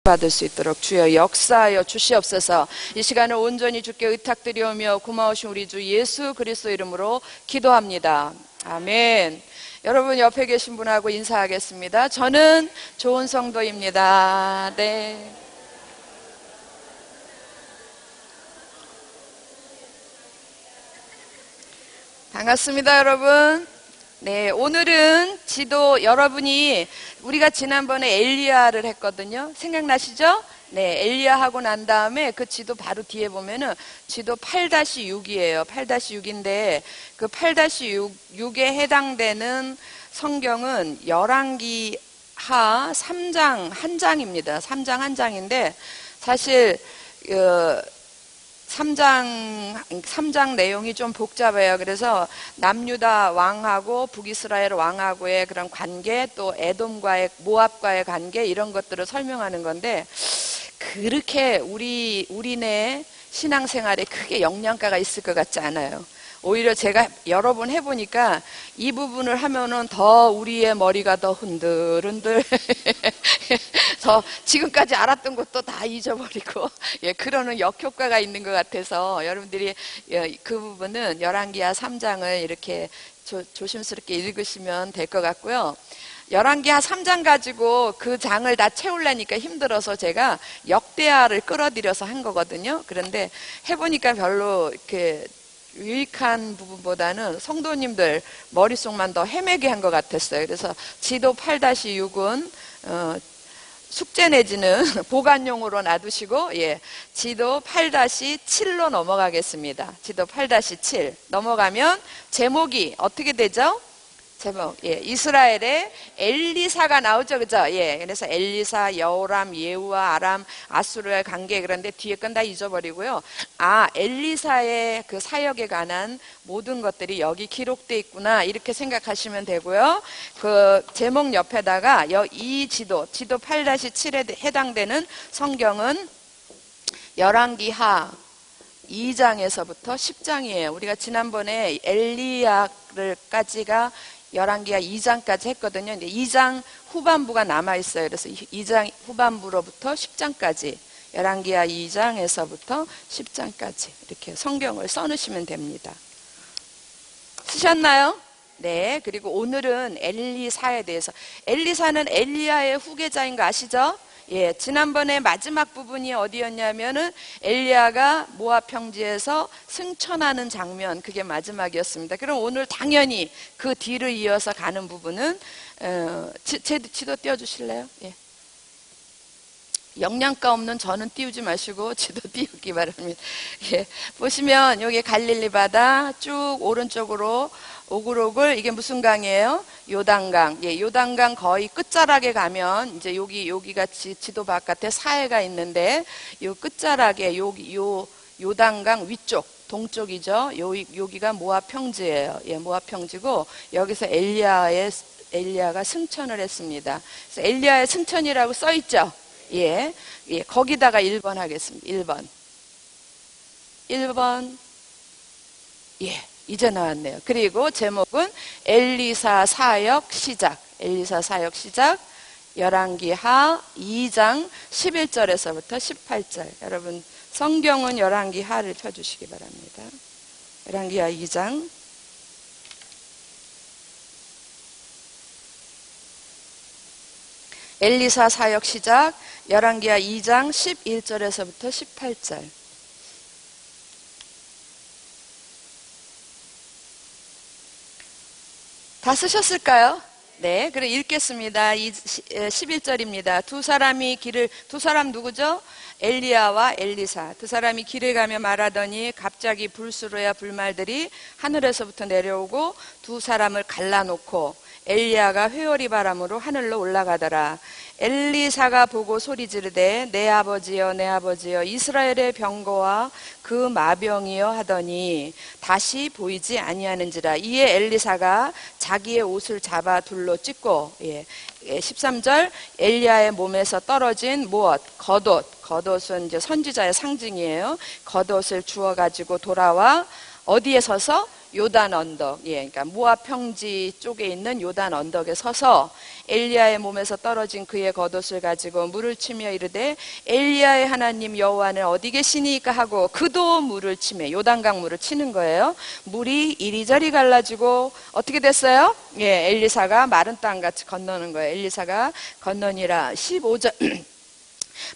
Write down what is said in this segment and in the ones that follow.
받을 수 있도록 주여 역사하여 주시옵소서. 이 시간을 온전히 주께 의탁드리오며 고마우신 우리 주 예수 그리스도 이름으로 기도합니다. 아멘. 여러분 옆에 계신 분하고 인사하겠습니다. 저는 좋은 성도입니다. 네. 반갑습니다, 여러분. 네, 오늘은 여러분이 우리가 지난번에 엘리야를 했거든요. 생각나시죠? 네, 엘리야 하고 난 다음에 그 지도 바로 뒤에 보면은 지도 8-6이에요. 8-6인데 그 8-6에 해당되는 성경은 열왕기하 3장 한 장입니다. 3장 한 장인데 사실 3장 내용이 좀 복잡해요. 그래서 남유다 왕하고 북이스라엘 왕하고의 그런 관계, 또 에돔과의 모압과의 관계, 이런 것들을 설명하는 건데 그렇게 우리네 신앙생활에 크게 영향가가 있을 것 같지 않아요. 오히려 제가 여러 번 해보니까 이 부분을 하면은 더 우리의 머리가 더 흔들흔들 더 지금까지 알았던 것도 다 잊어버리고 그러는 역효과가 있는 것 같아서 여러분들이 그 부분은 열왕기하 3장을 이렇게 조심스럽게 읽으시면 될 것 같고요. 열왕기하 3장 가지고 그 장을 다 채우려니까 힘들어서 제가 역대하를 끌어들여서 한 거거든요. 그런데 해보니까 별로 이렇게 유익한 부분보다는 성도님들 머릿속만 더 헤매게 한 것 같았어요. 그래서 지도 8-6은 숙제 내지는 보관용으로 놔두시고 지도 8-7로 넘어가겠습니다. 지도 8-7 넘어가면 제목이 어떻게 되죠? 제목, 이스라엘의 엘리사가 나오죠, 그죠? 그래서 엘리사, 여호람, 예후와 아람, 아수르의 관계. 그런데 뒤에 건 다 잊어버리고요. 엘리사의 그 사역에 관한 모든 것들이 여기 기록되어 있구나, 이렇게 생각하시면 되고요. 그 제목 옆에다가 이 지도 8-7에 해당되는 성경은 열왕기하 2장에서부터 10장이에요. 우리가 지난번에 엘리야까지가 열왕기하 2장까지 했거든요. 근데 2장 후반부가 남아있어요. 그래서 2장 후반부로부터 10장까지, 열왕기하 2장에서부터 10장까지 이렇게 성경을 써놓으시면 됩니다. 쓰셨나요? 네. 그리고 오늘은 엘리사에 대해서. 엘리사는 엘리야의 후계자인 거 아시죠? 지난번에 마지막 부분이 어디였냐면은 엘리야가 모압 평지에서 승천하는 장면, 그게 마지막이었습니다. 그럼 오늘 당연히 그 뒤를 이어서 가는 부분은 제 지도 띄워주실래요? 영양가 없는 저는 띄우지 마시고 지도 띄우기 바랍니다. 보시면 여기 갈릴리 바다 쭉 오른쪽으로 오글오글, 이게 무슨 강이에요? 요단강. 요단강 거의 끝자락에 가면 이제 여기가 지도 바깥에 사해가 있는데 요 끝자락에 요단강 위쪽 동쪽이죠. 여기가 모압 평지예요. 모압 평지고 여기서 엘리야가 승천을 했습니다. 그래서 엘리야의 승천이라고 써 있죠. 거기다가 1번 하겠습니다. 1번. 이제 나왔네요. 그리고 제목은 엘리사 사역 시작. 열왕기하 2장 11절에서부터 18절. 여러분 성경은 열왕기하를 펴주시기 바랍니다. 열왕기하 2장. 엘리사 사역 시작. 열왕기하 2장 11절에서부터 18절. 다 쓰셨을까요? 네, 그럼 읽겠습니다. 11절입니다. 두 사람 누구죠? 엘리야와 엘리사. 두 사람이 길을 가며 말하더니 갑자기 불수로야 불말들이 하늘에서부터 내려오고 두 사람을 갈라놓고 엘리야가 회오리 바람으로 하늘로 올라가더라. 엘리사가 보고 소리 지르되 내 아버지여 내 아버지여 이스라엘의 병거와 그 마병이여 하더니 다시 보이지 아니하는지라. 이에 엘리사가 자기의 옷을 잡아 둘로 찢고 13절 엘리야의 몸에서 떨어진 겉옷은 이제 선지자의 상징이에요. 겉옷을 주워 가지고 돌아와 어디에 서서? 요단 언덕, 그러니까 모압 평지 쪽에 있는 요단 언덕에 서서 엘리야의 몸에서 떨어진 그의 겉옷을 가지고 물을 치며 이르되 엘리야의 하나님 여호와는 어디 계시니까 하고 그도 물을 치매 요단강 물을 치는 거예요. 물이 이리저리 갈라지고 어떻게 됐어요? 엘리사가 마른 땅같이 건너는 거예요. 엘리사가 건너니라. 15절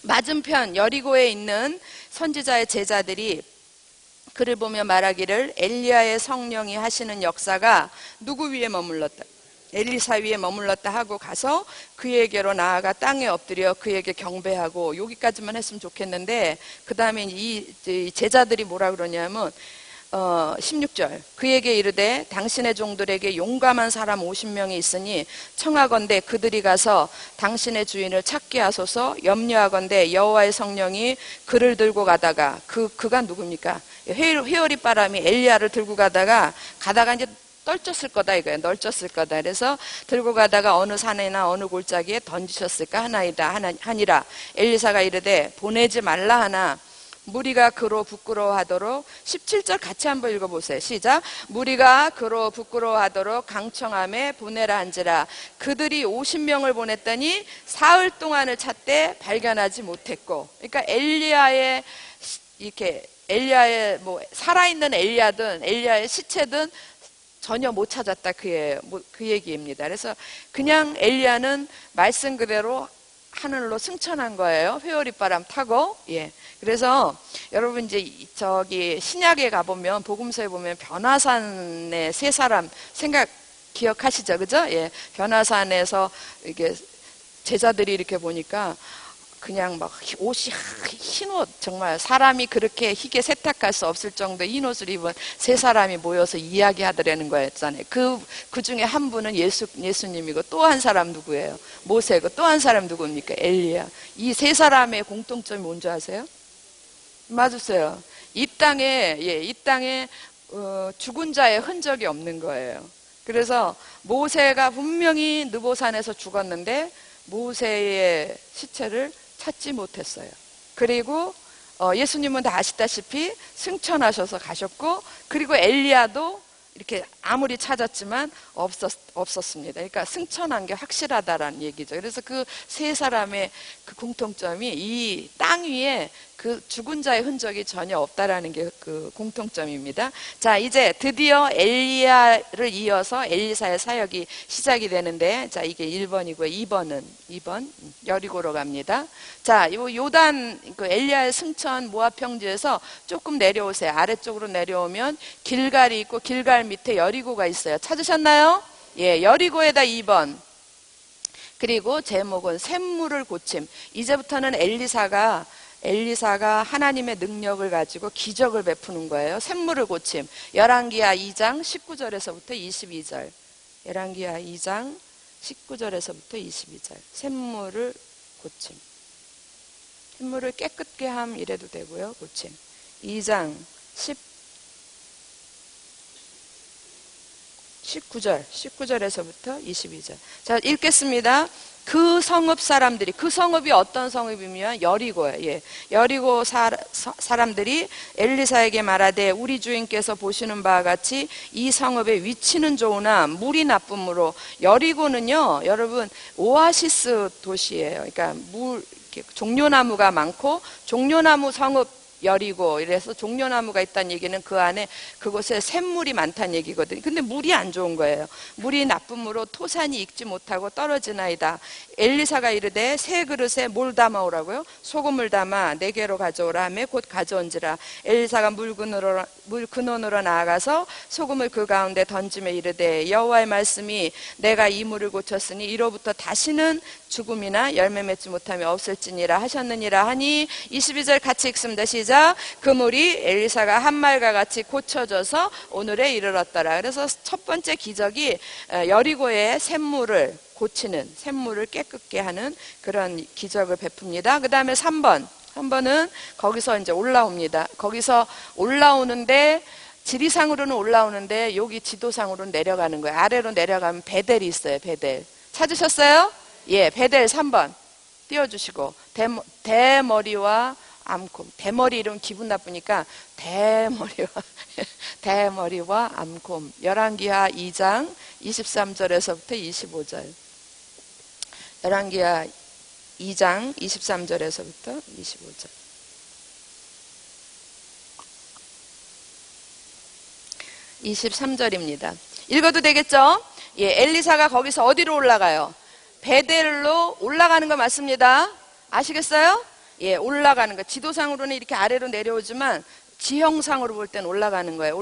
맞은편 여리고에 있는 선지자의 제자들이 그를 보며 말하기를 엘리야의 성령이 하시는 역사가 누구 위에 머물렀다? 엘리사 위에 머물렀다 하고 가서 그에게로 나아가 땅에 엎드려 그에게 경배하고, 여기까지만 했으면 좋겠는데 그 다음에 이 제자들이 뭐라 그러냐면 16절 그에게 이르되 당신의 종들에게 용감한 사람 50명이 있으니 청하건대 그들이 가서 당신의 주인을 찾게 하소서. 염려하건대 여호와의 성령이 그를 들고 가다가 그가 누굽니까? 회오리 바람이 엘리야를 들고 가다가 이제 떨쳤을 거다 이거예요. 널쳤을 거다. 그래서 들고 가다가 어느 산이나 어느 골짜기에 던지셨을까 하니라. 엘리사가 이르되 보내지 말라 하나 무리가 그로 부끄러워하도록 17절 같이 한번 읽어보세요. 시작. 무리가 그로 부끄러워하도록 강청함에 보내라 한지라. 그들이 50명을 보냈더니 사흘 동안을 찾되 발견하지 못했고, 그러니까 엘리야의 살아있는 엘리야든 엘리야의 시체든 전혀 못 찾았다 그 얘기입니다. 그래서 그냥 엘리야는 말씀 그대로 하늘로 승천한 거예요. 회오리 바람 타고. 그래서 여러분 이제 저기 신약에 가보면 복음서에 보면 변화산의 세 사람 기억하시죠, 그죠? 변화산에서 이게 제자들이 이렇게 보니까 그냥 막 옷이 흰옷, 정말 사람이 그렇게 희게 세탁할 수 없을 정도의 흰옷을 입은 세 사람이 모여서 이야기하더라는 거였잖아요. 그 중에 한 분은 예수님이고 또 한 사람 누구예요? 모세고 또 한 사람 누굽니까? 엘리야. 이 세 사람의 공통점이 뭔지 아세요? 맞으세요. 이 땅에 죽은 자의 흔적이 없는 거예요. 그래서 모세가 분명히 느보산에서 죽었는데 모세의 시체를 찾지 못했어요. 그리고 예수님은 다 아시다시피 승천하셔서 가셨고, 그리고 엘리야도 이렇게 아무리 찾았지만 없었습니다. 그러니까 승천한 게 확실하다라는 얘기죠. 그래서 그 세 사람의 그 공통점이 이 땅 위에 그 죽은 자의 흔적이 전혀 없다라는 게 그 공통점입니다. 자, 이제 드디어 엘리야를 이어서 엘리사의 사역이 시작이 되는데, 자, 이게 1번이고요. 2번 여리고로 갑니다. 자, 요단 엘리야의 승천 모압 평지에서 조금 내려오세요. 아래쪽으로 내려오면 길갈이 있고 길갈 밑에 여리고가 있어요. 찾으셨나요? 여리고에다 2번. 그리고 제목은 샘물을 고침. 이제부터는 엘리사가 하나님의 능력을 가지고 기적을 베푸는 거예요. 샘물을 고침. 열왕기하 2장 19절에서부터 22절. 열왕기하 2장 19절에서부터 22절. 샘물을 고침. 샘물을 깨끗게 함 이래도 되고요. 고침. 2장 19절에서부터 22절. 자, 읽겠습니다. 그 성읍 사람들이, 그 성읍이 어떤 성읍이면 여리고예요. 여리고 사람들이 엘리사에게 말하되 우리 주인께서 보시는 바와 같이 이 성읍의 위치는 좋으나 물이 나쁨으로. 여리고는요, 여러분 오아시스 도시예요. 그러니까 종려나무가 많고 종려나무 성읍 여리고, 이래서 종려나무가 있다는 얘기는 그 안에 그곳에 샘물이 많다는 얘기거든요. 근데 물이 안 좋은 거예요. 물이 나쁨으로 토산이 익지 못하고 떨어지나이다. 엘리사가 이르되 새 그릇에 뭘 담아오라고요? 소금을 담아 내게로 가져오라 하며 곧 가져온지라. 엘리사가 물 근원으로 나아가서 소금을 그 가운데 던지며 이르되 여호와의 말씀이 내가 이 물을 고쳤으니 이로부터 다시는 죽음이나 열매 맺지 못하며 없을지니라 하셨느니라 하니. 22절 같이 읽습니다. 시작. 그 물이 엘리사가 한 말과 같이 고쳐져서 오늘에 이르렀더라. 그래서 첫 번째 기적이 여리고의 샘물을 고치는, 샘물을 깨끗게 하는 그런 기적을 베풉니다. 그 다음에 3번은 거기서 이제 올라옵니다. 거기서 올라오는데 지리상으로는 올라오는데 여기 지도상으로는 내려가는 거예요. 아래로 내려가면 베델이 있어요. 베델. 찾으셨어요? 베델 3번 띄워주시고, 대머리와 암곰. 대머리 이러면 기분 나쁘니까 대머리와 암곰. 열왕기하 2장 23절에서부터 25절. 열왕기하 2장 23절에서부터 25절. 23절입니다. 읽어도 되겠죠? 예, 엘리사가 거기서 어디로 올라가요? 베델로 올라가는 거 맞습니다. 아시겠어요? 예, 올라가는 거. 지도상으로는 이렇게 아래로 내려오지만 지형상으로 볼 땐 올라가는 거예요.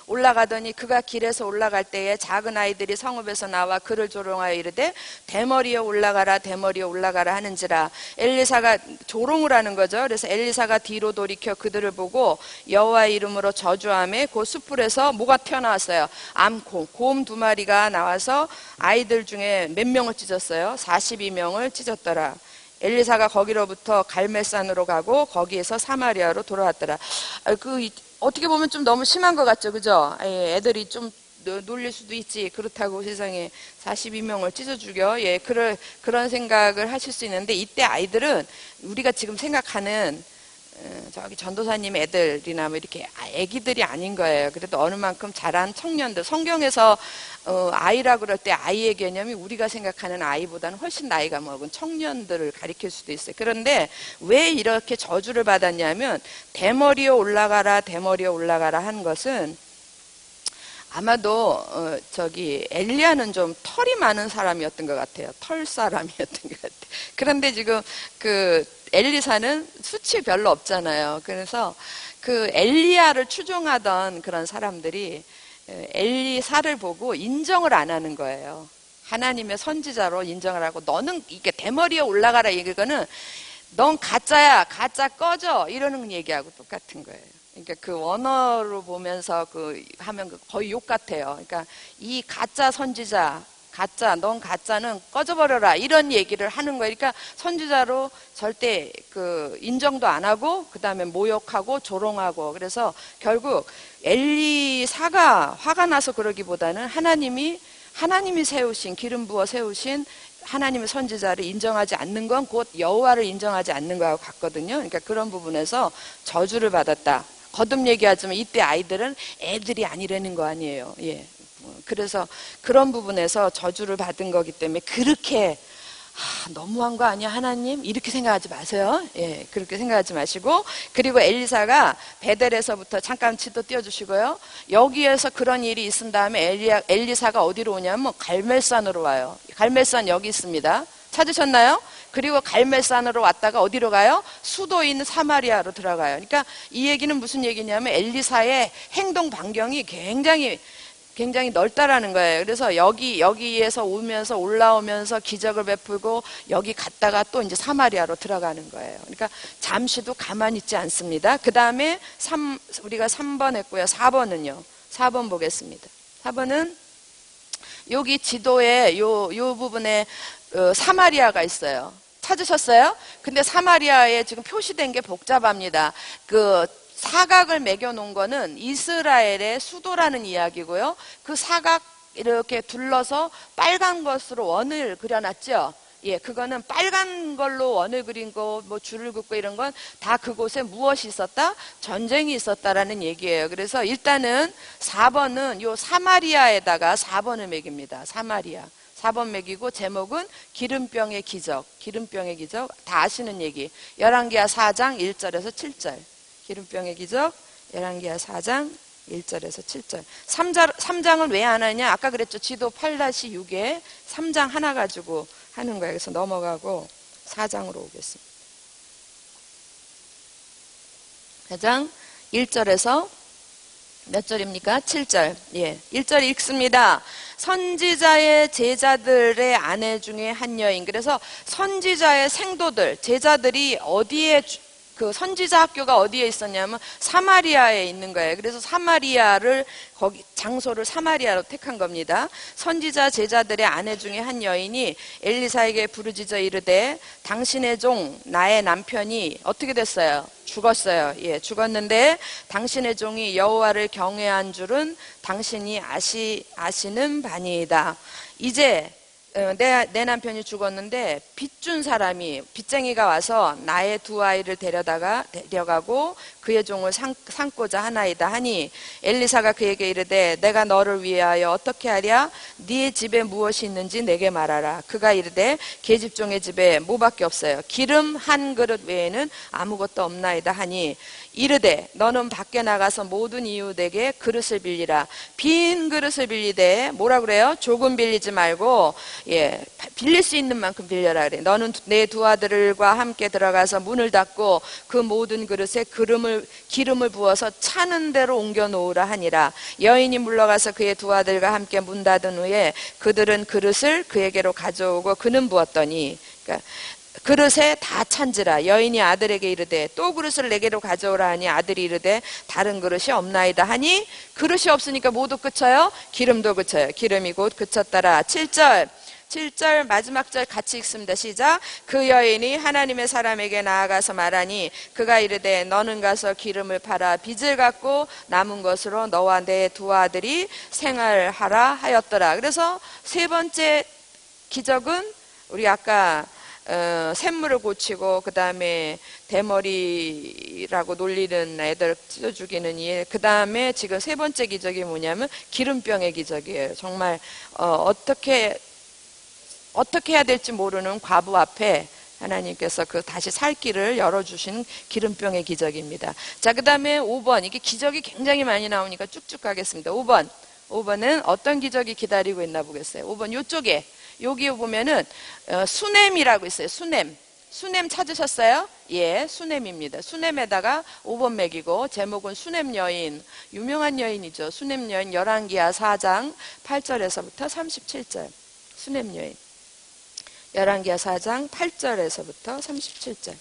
올라가더니 그가 길에서 올라갈 때에 작은 아이들이 성읍에서 나와 그를 조롱하여 이르되 대머리에 올라가라 대머리에 올라가라 하는지라. 엘리사가 조롱을 하는 거죠. 그래서 엘리사가 뒤로 돌이켜 그들을 보고 여호와의 이름으로 저주하며 그 숯불에서 뭐가 튀어나왔어요? 암곰, 곰 2마리가 나와서 아이들 중에 몇 명을 찢었어요? 42명을 찢었더라. 엘리사가 거기로부터 갈멜산으로 가고 거기에서 사마리아로 돌아왔더라. 어떻게 보면 좀 너무 심한 것 같죠, 그죠? 애들이 좀 놀릴 수도 있지. 그렇다고 세상에 42명을 찢어 죽여. 예, 그런 생각을 하실 수 있는데, 이때 아이들은 우리가 지금 생각하는 저기 전도사님 애들이나 뭐 이렇게 애기들이 아닌 거예요. 그래도 어느 만큼 자란 청년들. 성경에서 아이라 그럴 때 아이의 개념이 우리가 생각하는 아이보다는 훨씬 나이가 먹은 청년들을 가리킬 수도 있어요. 그런데 왜 이렇게 저주를 받았냐면 대머리에 올라가라 대머리에 올라가라 한 것은 아마도 저기 엘리야는 좀 털이 많은 사람이었던 것 같아요. 털 사람이었던 것 같아요. 그런데 지금 엘리사는 수치 별로 없잖아요. 그래서 그 엘리야를 추종하던 그런 사람들이 엘리사를 보고 인정을 안 하는 거예요. 하나님의 선지자로 인정을 하고, 너는 이게 대머리에 올라가라 이거는 넌 가짜야, 가짜 꺼져 이러는 얘기하고 똑같은 거예요. 그러니까 그 원어로 보면서 하면 거의 욕 같아요. 그러니까 이 가짜 선지자, 넌 가짜는 꺼져버려라 이런 얘기를 하는 거예요. 그러니까 선지자로 절대 인정도 안 하고 그 다음에 모욕하고 조롱하고. 그래서 결국 엘리사가 화가 나서 그러기보다는 하나님이 세우신, 기름 부어 세우신 하나님의 선지자를 인정하지 않는 건 곧 여호와를 인정하지 않는 거하고 같거든요. 그러니까 그런 부분에서 저주를 받았다. 거듭 얘기하지만 이때 아이들은 애들이 아니라는 거 아니에요. 예. 그래서 그런 부분에서 저주를 받은 거기 때문에 그렇게 너무한 거 아니야 하나님? 이렇게 생각하지 마세요. 예, 그렇게 생각하지 마시고. 그리고 엘리사가 베델에서부터 잠깐 치도 띄워주시고요. 여기에서 그런 일이 있은 다음에 엘리사가 어디로 오냐면 갈멜산으로 와요. 갈멜산 여기 있습니다. 찾으셨나요? 그리고 갈멜산으로 왔다가 어디로 가요? 수도인 사마리아로 들어가요. 그러니까 이 얘기는 무슨 얘기냐면 엘리사의 행동 반경이 굉장히 넓다라는 거예요. 그래서 여기에서 오면서 올라오면서 기적을 베풀고 여기 갔다가 또 이제 사마리아로 들어가는 거예요. 그러니까 잠시도 가만히 있지 않습니다. 그 다음에 우리가 3번 했고요. 4번은요. 4번 보겠습니다. 4번은 여기 지도에 요 부분에 사마리아가 있어요. 찾으셨어요? 근데 사마리아에 지금 표시된 게 복잡합니다. 사각을 매겨 놓은 거는 이스라엘의 수도라는 이야기고요. 그 사각 이렇게 둘러서 빨간 것으로 원을 그려놨죠. 예, 그거는 빨간 걸로 원을 그린 거, 뭐 줄을 긋고 이런 건 다 그곳에 무엇이 있었다? 전쟁이 있었다라는 얘기예요. 그래서 일단은 4번은 요 사마리아에다가 4번을 매깁니다. 사마리아. 4번 매기고 제목은 기름병의 기적. 기름병의 기적. 다 아시는 얘기. 열왕기하 4장 1절에서 7절. 기름병의 기적, 열왕기하 4장 1절에서 7절. 3장은 왜 안 하냐? 아까 그랬죠. 지도 8-6에 3장 하나 가지고 하는 거예요. 그래서 넘어가고 4장으로 오겠습니다. 4장 1절에서 몇 절입니까? 7절. 예, 1절 읽습니다. 선지자의 제자들의 아내 중에 한 여인. 그래서 선지자의 생도들, 제자들이 어디에 선지자 학교가 어디에 있었냐면 사마리아에 있는 거예요. 그래서 장소를 사마리아로 택한 겁니다. 선지자 제자들의 아내 중에 한 여인이 엘리사에게 부르짖어 이르되 당신의 종 나의 남편이 어떻게 됐어요? 죽었어요. 예, 죽었는데 당신의 종이 여호와를 경외한 줄은 당신이 아시는 바니이다. 이제 내 남편이 죽었는데 빚 준 사람이 빚쟁이가 와서 나의 두 아이를 데려가고 그의 종을 삼고자 하나이다 하니 엘리사가 그에게 이르되 내가 너를 위하여 어떻게 하랴 네 집에 무엇이 있는지 내게 말하라. 그가 이르되 계집종의 집에 뭐밖에 없어요. 기름 한 그릇 외에는 아무것도 없나이다 하니 이르되 너는 밖에 나가서 모든 이웃에게 그릇을 빌리라. 빈 그릇을 빌리되 뭐라 그래요? 조금 빌리지 말고 빌릴 수 있는 만큼 빌려라 그래. 너는 내 두 아들과 함께 들어가서 문을 닫고 그 모든 그릇에 기름을 부어서 차는 대로 옮겨 놓으라 하니라. 여인이 물러가서 그의 두 아들과 함께 문 닫은 후에 그들은 그릇을 그에게로 가져오고 그는 부었더니 그러니까 그릇에 다 찬지라. 여인이 아들에게 이르되 또 그릇을 내게로 가져오라 하니 아들이 이르되 다른 그릇이 없나이다 하니 그릇이 없으니까 모두 그쳐요. 기름도 그쳐요. 기름이 곧 그쳤더라. 7절 마지막 절 같이 읽습니다. 시작. 그 여인이 하나님의 사람에게 나아가서 말하니 그가 이르되 너는 가서 기름을 팔아 빚을 갚고 남은 것으로 너와 내 두 아들이 생활하라 하였더라. 그래서 세 번째 기적은 우리 아까 샘물을 고치고 그 다음에 대머리라고 놀리는 애들 찢어 죽이는 일, 그 다음에 지금 세 번째 기적이 뭐냐면 기름병의 기적이에요. 정말 어떻게 해야 될지 모르는 과부 앞에 하나님께서 그 다시 살 길을 열어주신 기름병의 기적입니다. 자, 그 다음에 5번. 이게 기적이 굉장히 많이 나오니까 쭉쭉 가겠습니다. 5번은 어떤 기적이 기다리고 있나 보겠어요. 5번 요쪽에 여기 보면은 수넴이라고 있어요. 수넴 찾으셨어요? 예, 수넴입니다. 수넴에다가 5번 매기고 제목은 수넴 여인, 유명한 여인이죠. 수넴 여인. 열왕기하 4장 8절에서부터 37절. 수넴 여인. 열왕기하 4장 8절에서부터 37절.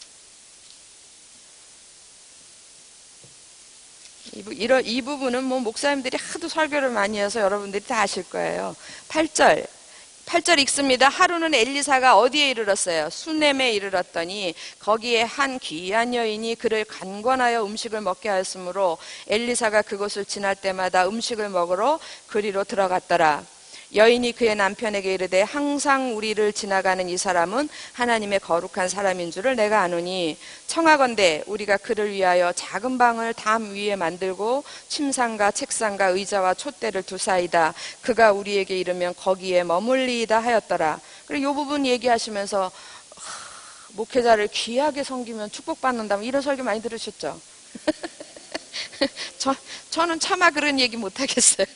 이 부분은 뭐 목사님들이 하도 설교를 많이 해서 여러분들이 다 아실 거예요. 8절 읽습니다. 하루는 엘리사가 어디에 이르렀어요? 수넴에 이르렀더니 거기에 한 귀한 여인이 그를 간권하여 음식을 먹게 하였으므로 엘리사가 그곳을 지날 때마다 음식을 먹으러 그리로 들어갔더라. 여인이 그의 남편에게 이르되 항상 우리를 지나가는 이 사람은 하나님의 거룩한 사람인 줄을 내가 아노니 청하건대 우리가 그를 위하여 작은 방을 담 위에 만들고 침상과 책상과 의자와 촛대를 두사이다. 그가 우리에게 이르면 거기에 머물리이다 하였더라. 그리고 이 부분 얘기하시면서 목회자를 귀하게 섬기면 축복받는다 이런 설교 많이 들으셨죠? 저는 차마 그런 얘기 못하겠어요.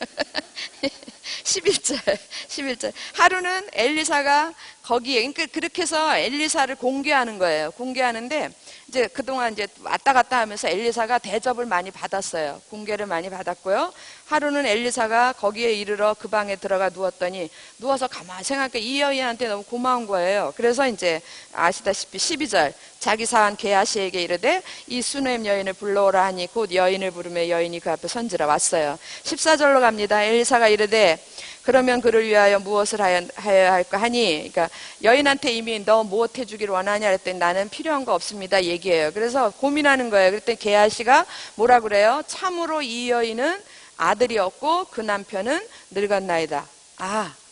11절. 하루는 엘리사가 거기에, 그러니까 그렇게 해서 엘리사를 공개하는 거예요. 공개하는데, 이제 그동안 이제 왔다 갔다 하면서 엘리사가 대접을 많이 받았어요. 공개를 많이 받았고요. 하루는 엘리사가 거기에 이르러 그 방에 들어가 누웠더니, 누워서 가만히 생각해. 이 여인한테 너무 고마운 거예요. 그래서 이제 아시다시피 12절. 자기 사한 게하시에게 이르되 이 수넴 여인을 불러오라 하니 곧 여인을 부르며 여인이 그 앞에 선지라 왔어요. 14절로 갑니다. 엘리사가 이르되 그러면 그를 위하여 무엇을 하여야 할까 하니, 그러니까 여인한테 이미 너 무엇 해주기를 원하냐 그랬더니 나는 필요한 거 없습니다 얘기해요. 그래서 고민하는 거예요. 그랬더니 게하시가 뭐라 그래요? 참으로 이 여인은 아들이 없고 그 남편은 늙었나이다.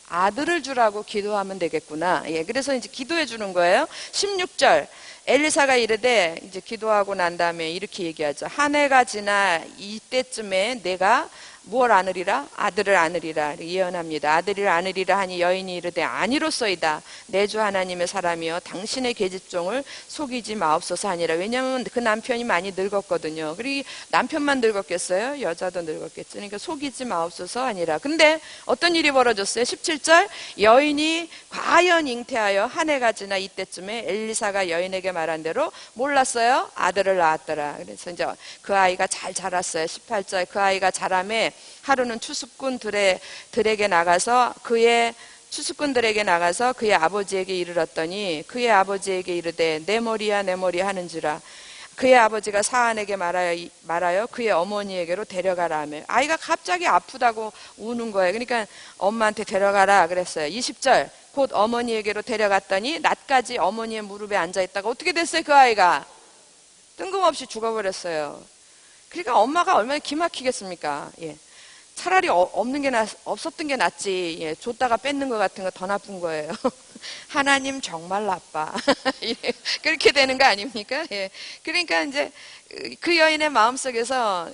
아들을 주라고 기도하면 되겠구나. 예, 그래서 이제 기도해 주는 거예요. 16절. 엘리사가 이르되 이제 기도하고 난 다음에 이렇게 얘기하죠. 한 해가 지나 이때쯤에 내가 무엇을 안으리라? 아들을 안으리라 예언합니다. 아들을 안으리라 하니 여인이 이르되 아니로소이다. 내 주 하나님의 사람이여 당신의 계집종을 속이지 마옵소서 하니라. 왜냐하면 그 남편이 많이 늙었거든요. 그리고 남편만 늙었겠어요? 여자도 늙었겠죠. 그러니까 속이지 마옵소서 하니라. 근데 어떤 일이 벌어졌어요? 17절. 여인이 과연 잉태하여 한 해가 지나 이때쯤에 엘리사가 여인에게 말한 대로 몰랐어요? 아들을 낳았더라. 그래서 이제 그 아이가 잘 자랐어요. 18절. 그 아이가 자라매 하루는 추수꾼들에게 나가서 그의 아버지에게 이르렀더니 그의 아버지에게 이르되 내 머리야 내 머리 하는지라. 그의 아버지가 사안에게 말하여 그의 어머니에게로 데려가라 하며 아이가 갑자기 아프다고 우는 거예요. 그러니까 엄마한테 데려가라 그랬어요. 20절. 곧 어머니에게로 데려갔더니 낮까지 어머니의 무릎에 앉아있다가 어떻게 됐어요? 그 아이가 뜬금없이 죽어버렸어요. 그러니까 엄마가 얼마나 기막히겠습니까? 예. 차라리 없는 게 없었던 게 낫지. 예, 줬다가 뺏는 것 같은 거 더 나쁜 거예요. 하나님 정말 나빠. 그렇게 되는 거 아닙니까? 예. 그러니까 이제 그 여인의 마음속에서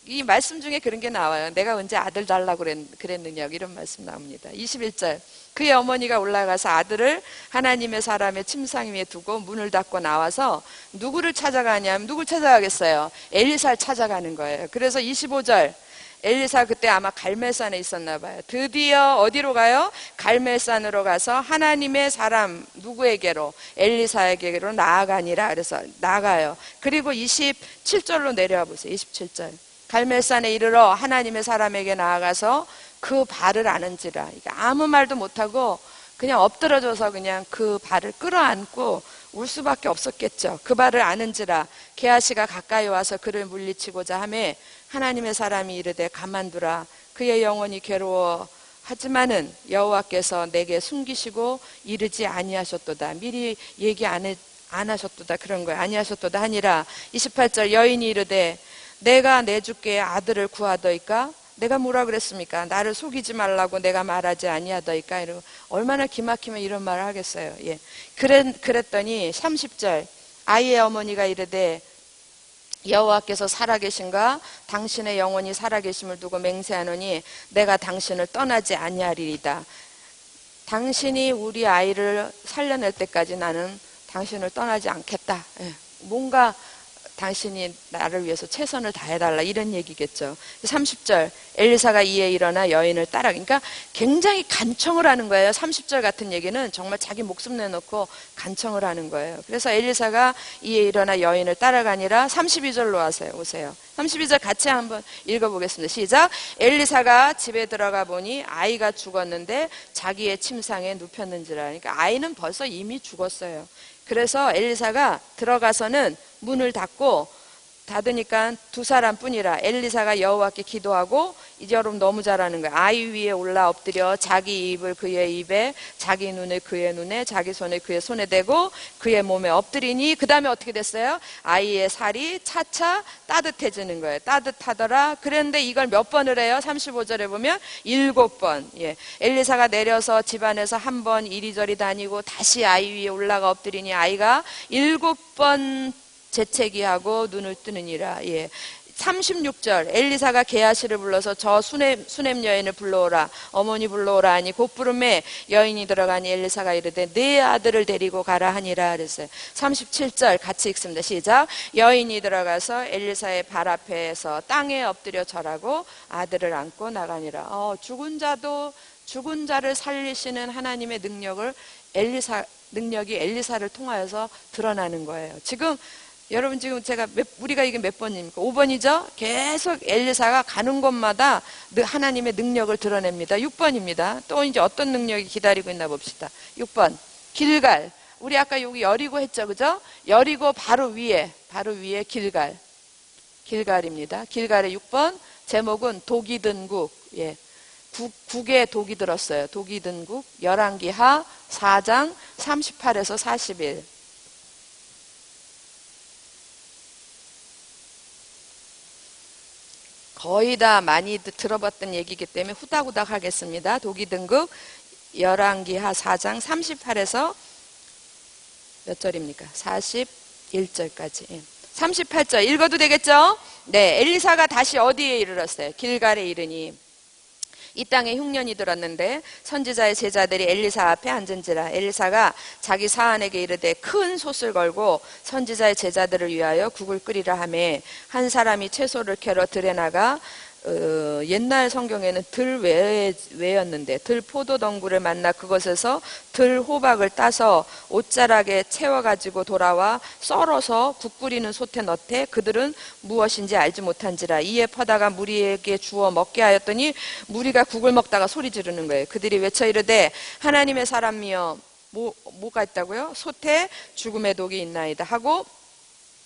이 말씀 중에 그런 게 나와요. 내가 언제 아들 달라고 그랬느냐, 이런 말씀 나옵니다. 21절. 그의 어머니가 올라가서 아들을 하나님의 사람의 침상 위에 두고 문을 닫고 나와서 누구를 찾아가냐면, 누굴 찾아가겠어요? 엘리사를 찾아가는 거예요. 그래서 25절. 엘리사 그때 아마 갈멜산에 있었나 봐요. 드디어 어디로 가요? 갈멜산으로 가서 하나님의 사람 누구에게로? 엘리사에게로 나아가니라. 그래서 나가요. 그리고 27절로 내려와 보세요. 27절. 갈멜산에 이르러 하나님의 사람에게 나아가서 그 발을 아는지라. 아무 말도 못하고 그냥 엎드러져서 그냥 그 발을 끌어안고 울 수밖에 없었겠죠. 그 발을 아는지라. 게하시가 가까이 와서 그를 물리치고자 하매 하나님의 사람이 이르되 가만두라. 그의 영혼이 괴로워 하지만은 여호와께서 내게 숨기시고 이르지 아니하셨도다. 미리 얘기 안 하셨도다. 그런 거예요. 아니하셨도다 하니라. 28절. 여인이 이르되 내가 내 주께 아들을 구하더이까? 내가 뭐라 그랬습니까? 나를 속이지 말라고 내가 말하지 아니하더이까? 이러고 얼마나 기막히면 이런 말을 하겠어요. 예. 그랬더니 30절. 아이의 어머니가 이르되 여호와께서 살아계신가? 당신의 영혼이 살아계심을 두고 맹세하노니 내가 당신을 떠나지 아니하리이다. 당신이 우리 아이를 살려낼 때까지 나는 당신을 떠나지 않겠다. 예. 뭔가 당신이 나를 위해서 최선을 다해달라, 이런 얘기겠죠. 30절. 엘리사가 이에 일어나 여인을 따라. 그러니까 굉장히 간청을 하는 거예요. 30절 같은 얘기는 정말 자기 목숨 내놓고 간청을 하는 거예요. 그래서 엘리사가 이에 일어나 여인을 따라가니라. 32절로 오세요. 32절 같이 한번 읽어보겠습니다. 시작. 엘리사가 집에 들어가 보니 아이가 죽었는데 자기의 침상에 눕혔는지라. 그러니까 아이는 벌써 이미 죽었어요. 그래서 엘리사가 들어가서는 문을 닫으니까 두 사람뿐이라. 엘리사가 여호와께 기도하고, 이제 여러분 너무 잘하는 거예요. 아이 위에 올라 엎드려 자기 입을 그의 입에, 자기 눈을 그의 눈에, 자기 손을 그의 손에 대고 그의 몸에 엎드리니 그 다음에 어떻게 됐어요? 아이의 살이 차차 따뜻해지는 거예요. 따뜻하더라. 그런데 이걸 몇 번을 해요? 35절에 보면 7번. 예. 엘리사가 내려서 집안에서 한 번 이리저리 다니고 다시 아이 위에 올라가 엎드리니 아이가 7번 재채기하고 눈을 뜨느니라. 예. 36절. 엘리사가 게하시를 불러서 저 수넴 여인을 불러오라. 어머니 불러오라 하니 곧 부름에 여인이 들어가니 엘리사가 이르되 네 아들을 데리고 가라 하니라 그랬어요. 37절 같이 읽습니다. 시작. 여인이 들어가서 엘리사의 발 앞에서 땅에 엎드려 절하고 아들을 안고 나가니라. 죽은 자를 살리시는 하나님의 능력이 엘리사를 통하여서 드러나는 거예요. 여러분 우리가 이게 몇 번입니까? 5번이죠? 계속 엘리사가 가는 곳마다 하나님의 능력을 드러냅니다. 6번입니다. 또 이제 어떤 능력이 기다리고 있나 봅시다. 6번. 길갈. 우리 아까 여기 여리고 했죠, 그죠? 여리고 바로 위에 길갈입니다. 길갈의 6번. 제목은 독이 든 국. 예. 국에 독이 들었어요. 독이 든 국. 열왕기하 4장 38에서 41. 거의 다 많이 들어봤던 얘기이기 때문에 후닥후닥 하겠습니다. 독이 든 국, 열왕기하 4장 38에서 몇 절입니까? 41절까지. 38절 읽어도 되겠죠? 네, 엘리사가 다시 어디에 이르렀어요? 길갈에 이르니 이 땅에 흉년이 들었는데 선지자의 제자들이 엘리사 앞에 앉은지라. 엘리사가 자기 사안에게 이르되 큰 솥을 걸고 선지자의 제자들을 위하여 국을 끓이라 하매 한 사람이 채소를 캐러 들에 나가 옛날 성경에는 들 외였는데 들 포도덩굴을 만나 그것에서 들 호박을 따서 옷자락에 채워가지고 돌아와 썰어서 국 끓이는 솥에 넣되 그들은 무엇인지 알지 못한지라. 이에 퍼다가 무리에게 주어 먹게 하였더니 무리가 국을 먹다가 소리 지르는 거예요. 그들이 외쳐 이르되 하나님의 사람이여 뭐가 있다고요? 솥에 죽음의 독이 있나이다 하고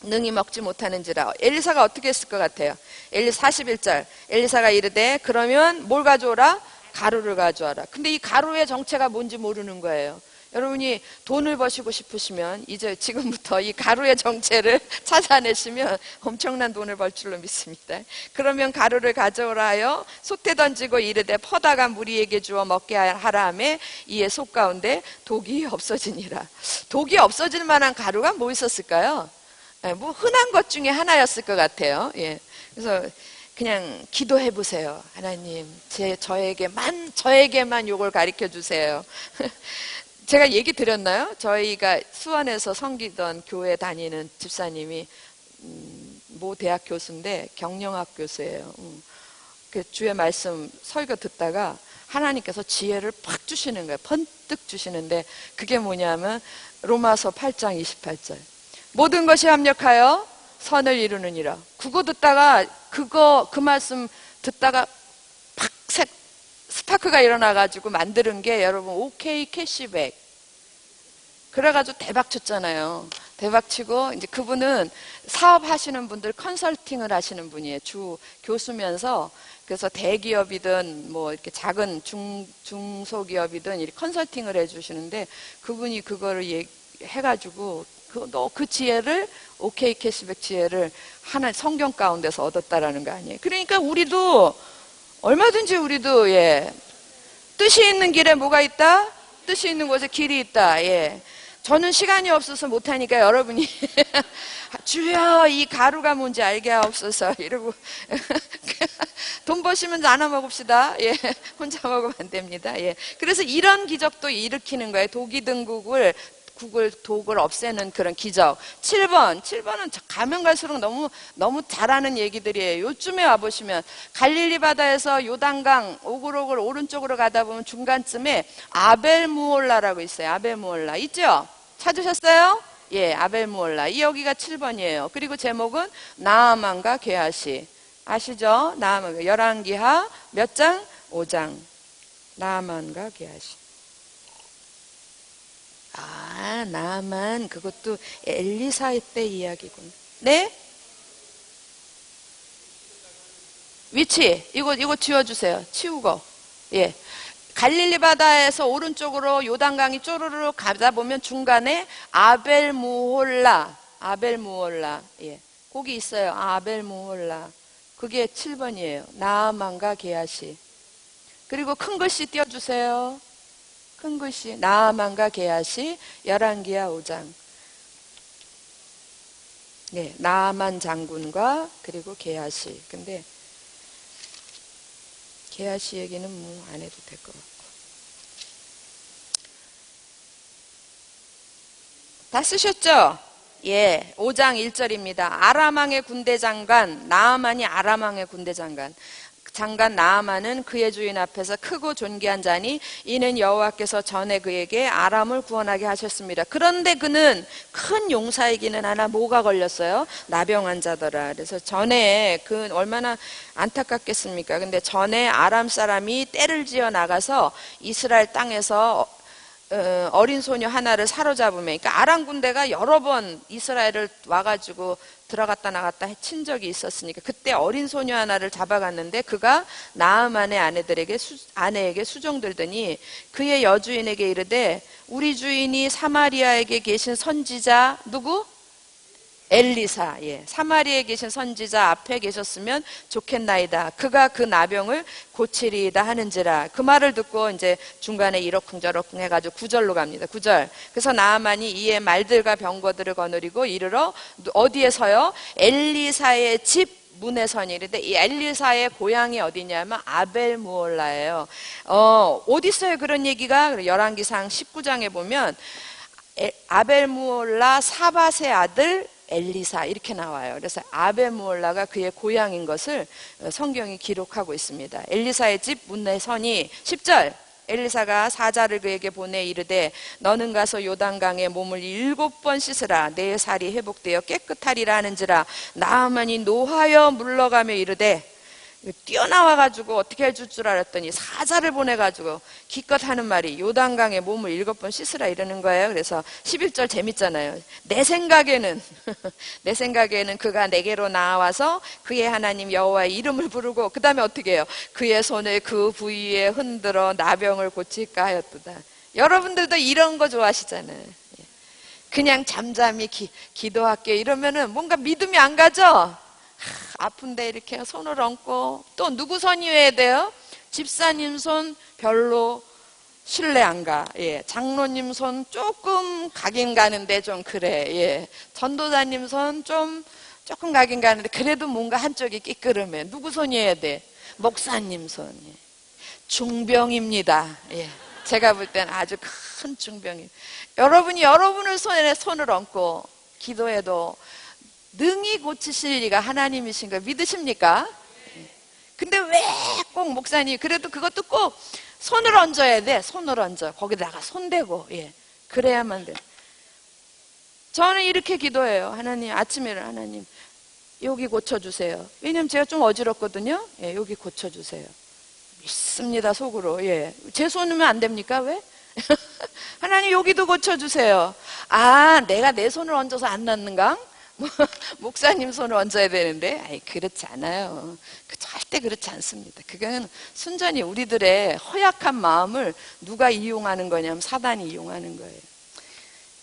능히 먹지 못하는지라. 엘리사가 어떻게 했을 것 같아요? 41절. 엘리사가 이르되 그러면 뭘 가져오라? 가루를 가져와라. 근데 이 가루의 정체가 뭔지 모르는 거예요. 여러분이 돈을 버시고 싶으시면 이제 지금부터 이 가루의 정체를 찾아내시면 엄청난 돈을 벌 줄로 믿습니다. 그러면 가루를 가져오라 하여 솥에 던지고 이르되 퍼다가 무리에게 주어 먹게 하라 하매 이에 속 가운데 독이 없어지니라. 독이 없어질 만한 가루가 뭐 있었을까요? 뭐 흔한 것 중에 하나였을 것 같아요. 예. 그래서 그냥 기도해 보세요. 하나님, 저에게만 요걸 가르쳐 주세요. 제가 얘기 드렸나요? 저희가 수원에서 섬기던 교회 다니는 집사님이 모 대학 교수인데 경영학 교수예요. 그 주의 말씀 설교 듣다가 하나님께서 지혜를 팍 주시는 거예요. 번뜩 주시는데 그게 뭐냐면 로마서 8장 28절. 모든 것이 합력하여 선을 이루느니라. 그거 듣다가 그 말씀 듣다가 팍 스파크가 일어나가지고 만드는 게 여러분 OK 캐시백. 그래가지고 대박 쳤잖아요. 대박 치고 이제 그분은 사업하시는 분들 컨설팅을 하시는 분이에요. 주 교수면서 그래서 대기업이든 뭐 이렇게 작은 중소기업이든 이렇게 컨설팅을 해주시는데 그분이 그거를 해가지고 그 지혜를 OK 캐시백 지혜를 하나 성경 가운데서 얻었다라는 거 아니에요. 그러니까 우리도 얼마든지 우리도 뜻이 있는 길에 뭐가 있다? 뜻이 있는 곳에 길이 있다. 저는 시간이 없어서 못하니까 여러분이 주여 이 가루가 뭔지 알게 하옵소서 이러고 돈 버시면 나눠 먹읍시다. 혼자 먹으면 안 됩니다. 그래서 이런 기적도 일으키는 거예요. 독을 없애는 그런 기적. 7번은 가면 갈수록 너무 잘하는 얘기들이에요. 요쯤에 와보시면 갈릴리 바다에서 요단강 오글오글 오른쪽으로 가다 보면 중간쯤에 아벨무올라라고 있어요. 아벨무올라 있죠? 찾으셨어요? 아벨무올라. 여기가 7번이에요. 그리고 제목은 나아만과 게하시. 아시죠? 나아만. 열왕기하 몇 장? 5장. 나아만과 게하시. 나만 그것도 엘리사 때 이야기군. 네? 위치 이거 지워주세요. 치우고. 갈릴리 바다에서 오른쪽으로 요단강이 쪼르르 가다 보면 중간에 아벨무홀라. 거기 있어요. 아벨무홀라. 그게 7번이에요. 나아만과 게하시. 그리고 큰 글씨 띄워주세요. 큰 글씨 나아만과 게하시. 열왕기하 5장. 나아만 장군과 그리고 게하시. 근데 게하시 얘기는 뭐 안 해도 될 것 같고. 다 쓰셨죠? 5장 1절입니다. 아람왕의 군대 장관 나아만이 아람왕의 군대 장관 나아만은 그의 주인 앞에서 크고 존귀한 자니 이는 여호와께서 전에 그에게 아람을 구원하게 하셨습니다. 그런데 그는 큰 용사이기는 하나 뭐가 걸렸어요? 나병 환자더라. 그래서 전에 그 얼마나 안타깝겠습니까? 근데 전에 아람 사람이 떼를 지어 나가서 이스라엘 땅에서 어린 소녀 하나를 사로잡으면, 그러니까 아람 군대가 여러 번 이스라엘을 와가지고 들어갔다 나갔다 친 적이 있었으니까 그때 어린 소녀 하나를 잡아갔는데 그가 나아만의 아내에게 수종들더니 그의 여주인에게 이르되 우리 주인이 사마리아에게 계신 선지자 누구? 엘리사. 사마리아에 계신 선지자 앞에 계셨으면 좋겠나이다. 그가 그 나병을 고치리이다 하는지라. 그 말을 듣고 이제 중간에 이러쿵저러쿵 해가지고 9절로 갑니다. 9절. 그래서 나아만이 이에 말들과 병거들을 거느리고 이르러 어디에 서요? 엘리사의 집 문에 서니. 이런데 이 엘리사의 고향이 어디냐면 아벨무올라예요. 어디 있어요 그런 얘기가? 열왕기상 19장에 보면 아벨무올라 사밧의 아들 엘리사 이렇게 나와요. 그래서 아벨무올라가 그의 고향인 것을 성경이 기록하고 있습니다. 엘리사의 집 문에 서니 10절. 엘리사가 사자를 그에게 보내 이르되 너는 가서 요단강에 몸을 7번 씻으라. 내 살이 회복되어 깨끗하리라 하는지라. 나아만이 노하여 물러가며 이르되 뛰어나와가지고 어떻게 해줄 줄 알았더니 사자를 보내가지고 기껏 하는 말이 요단강에 몸을 7번 씻으라 이러는 거예요. 그래서 11절 재밌잖아요. 내 생각에는 그가 내게로 나와서 그의 하나님 여호와의 이름을 부르고 그 다음에 어떻게 해요? 그의 손을 그 부위에 흔들어 나병을 고칠까 하였도다. 여러분들도 이런 거 좋아하시잖아요. 예. 그냥 잠잠히 기도할게 이러면은 뭔가 믿음이 안 가죠? 아픈데 이렇게 손을 얹고, 또 누구 손이어야 돼요? 집사님 손 별로 신뢰 안 가. 예. 장로님 손 조금 가긴 가는데 좀 그래. 예. 전도사님 손 조금 가긴 가는데 그래도 뭔가 한쪽이 끼끄름해. 누구 손이어야 돼? 목사님 손. 예. 중병입니다. 예. 제가 볼 때는 아주 큰 중병이. 여러분이 여러분의 손을 얹고 기도해도 능히 고치실 리가 하나님이신 걸 믿으십니까? 근데 왜 꼭 목사님, 그래도 그것도 꼭 손을 얹어야 돼. 손을 얹어. 거기다가 손 대고. 예. 그래야만 돼. 저는 이렇게 기도해요. 하나님, 아침에 하나님, 여기 고쳐주세요. 왜냐면 제가 좀 어지럽거든요. 예, 여기 고쳐주세요. 믿습니다, 속으로. 예. 제 손이면 안 됩니까? 왜? 하나님, 여기도 고쳐주세요. 아, 내가 내 손을 얹어서 안 낫는가? 목사님 손을 얹어야 되는데, 아이, 그렇지 않아요. 절대 그렇지 않습니다. 그건 순전히 우리들의 허약한 마음을 누가 이용하는 거냐면 사단이 이용하는 거예요.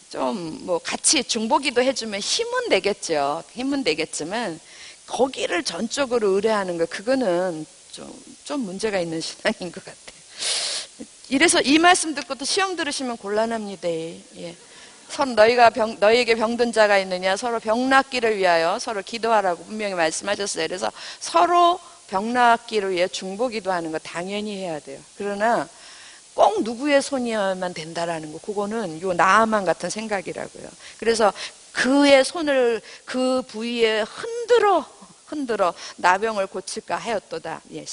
좀 뭐 같이 중보기도 해주면 힘은 되겠죠. 힘은 되겠지만 거기를 전적으로 의뢰하는 거, 그거는 좀 문제가 있는 신앙인 것 같아요. 이래서 이 말씀 듣고 또 시험 들으시면 곤란합니다. 예. 서로 너희에게 병든 자가 있느냐, 서로 병 낫기를 위하여 서로 기도하라고 분명히 말씀하셨어요. 그래서 서로 병 낫기를 위해 중보기도 하는 거 당연히 해야 돼요. 그러나 꼭 누구의 손이어야만 된다라는 거, 그거는 요 나아만 같은 생각이라고요. 그래서 그의 손을 그 부위에 흔들어 나병을 고칠까 하였도다. 예,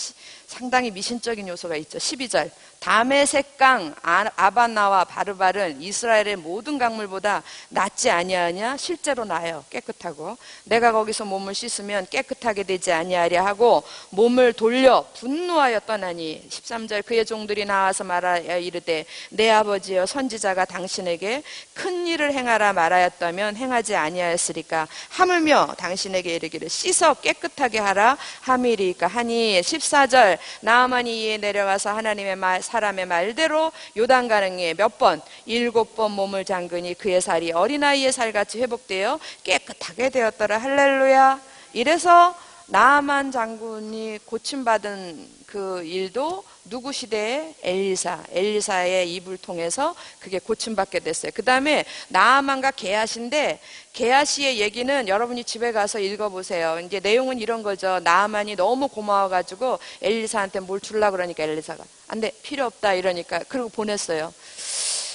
상당히 미신적인 요소가 있죠. 12절, 다메섹강 아바나와 바르발은 이스라엘의 모든 강물보다 낫지 아니하냐? 실제로 나요. 깨끗하고. 내가 거기서 몸을 씻으면 깨끗하게 되지 아니하랴 하고 몸을 돌려 분노하여 떠나니. 13절, 그의 종들이 나와서 말하여 이르되 내 아버지여, 선지자가 당신에게 큰 일을 행하라 말하였다면 행하지 아니하였으리까? 하물며 당신에게 이르기를 씻어 깨끗하게 하라 함이리까 하니. 14절, 나아만이 이에 내려가서 하나님의 사람의 말대로 요단강에 몇 번? 7번 몸을 잠그니 그의 살이 어린아이의 살같이 회복되어 깨끗하게 되었더라. 할렐루야. 이래서 나아만 장군이 고침받은 그 일도 누구 시대에? 엘리사의 입을 통해서 그게 고침받게 됐어요. 그 다음에 나아만과 게하시인데, 게하시의 얘기는 여러분이 집에 가서 읽어보세요. 이제 내용은 이런 거죠. 나아만이 너무 고마워가지고 엘리사한테 뭘 주려고 그러니까 엘리사가 안 돼, 필요 없다 이러니까, 그리고 보냈어요.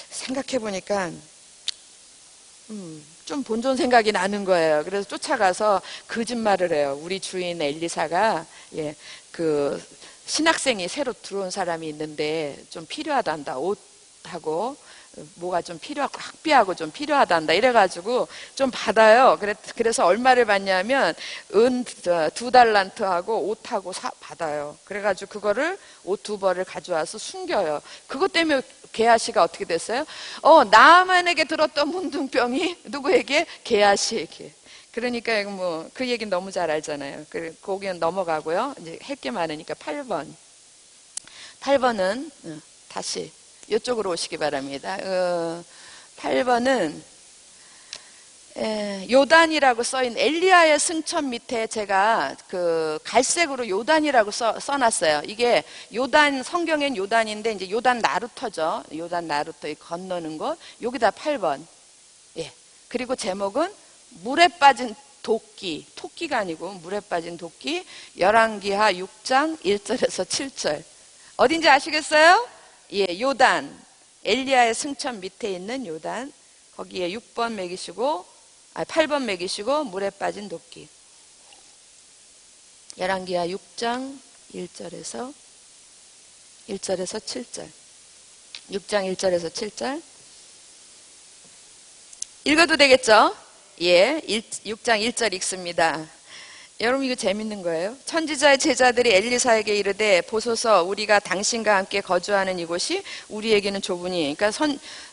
생각해보니까 좀 본전 생각이 나는 거예요. 그래서 쫓아가서 거짓말을 해요. 우리 주인 엘리사가, 예, 그 신학생이 새로 들어온 사람이 있는데 좀 필요하단다. 옷하고 뭐가 좀 필요하고 학비하고 좀 필요하단다. 이래가지고 좀 받아요. 그래서 얼마를 받냐면 은 2달란트하고 옷하고 받아요. 그래가지고 그거를 옷 2벌을 가져와서 숨겨요. 그것 때문에 게하시가 어떻게 됐어요? 나아만에게 들었던 문둥병이 누구에게? 게하시에게. 그러니까 뭐 그 얘기는 너무 잘 알잖아요. 거기는 넘어가고요. 이제 할 게 많으니까 8번. 8번은 다시 이쪽으로 오시기 바랍니다. 8번은 요단이라고 써있는 엘리야의 승천 밑에 제가 그 갈색으로 요단이라고 써놨어요. 이게 요단, 성경엔 요단인데 이제 요단 나루터죠. 요단 나루터 건너는 것. 여기다 8번. 예. 그리고 제목은 물에 빠진 도끼. 토끼가 아니고 물에 빠진 도끼. 열왕기하 6장 1절에서 7절. 어딘지 아시겠어요? 예, 요단. 엘리야의 승천 밑에 있는 요단. 거기에 6번 매기시고 8번 매기시고 물에 빠진 도끼. 열왕기하 6장 1절에서 7절. 6장 1절에서 7절. 읽어도 되겠죠? 예, 6장 1절 읽습니다. 여러분, 이거 재밌는 거예요. 선지자의 제자들이 엘리사에게 이르되 보소서, 우리가 당신과 함께 거주하는 이곳이 우리에게는 좁으니. 그러니까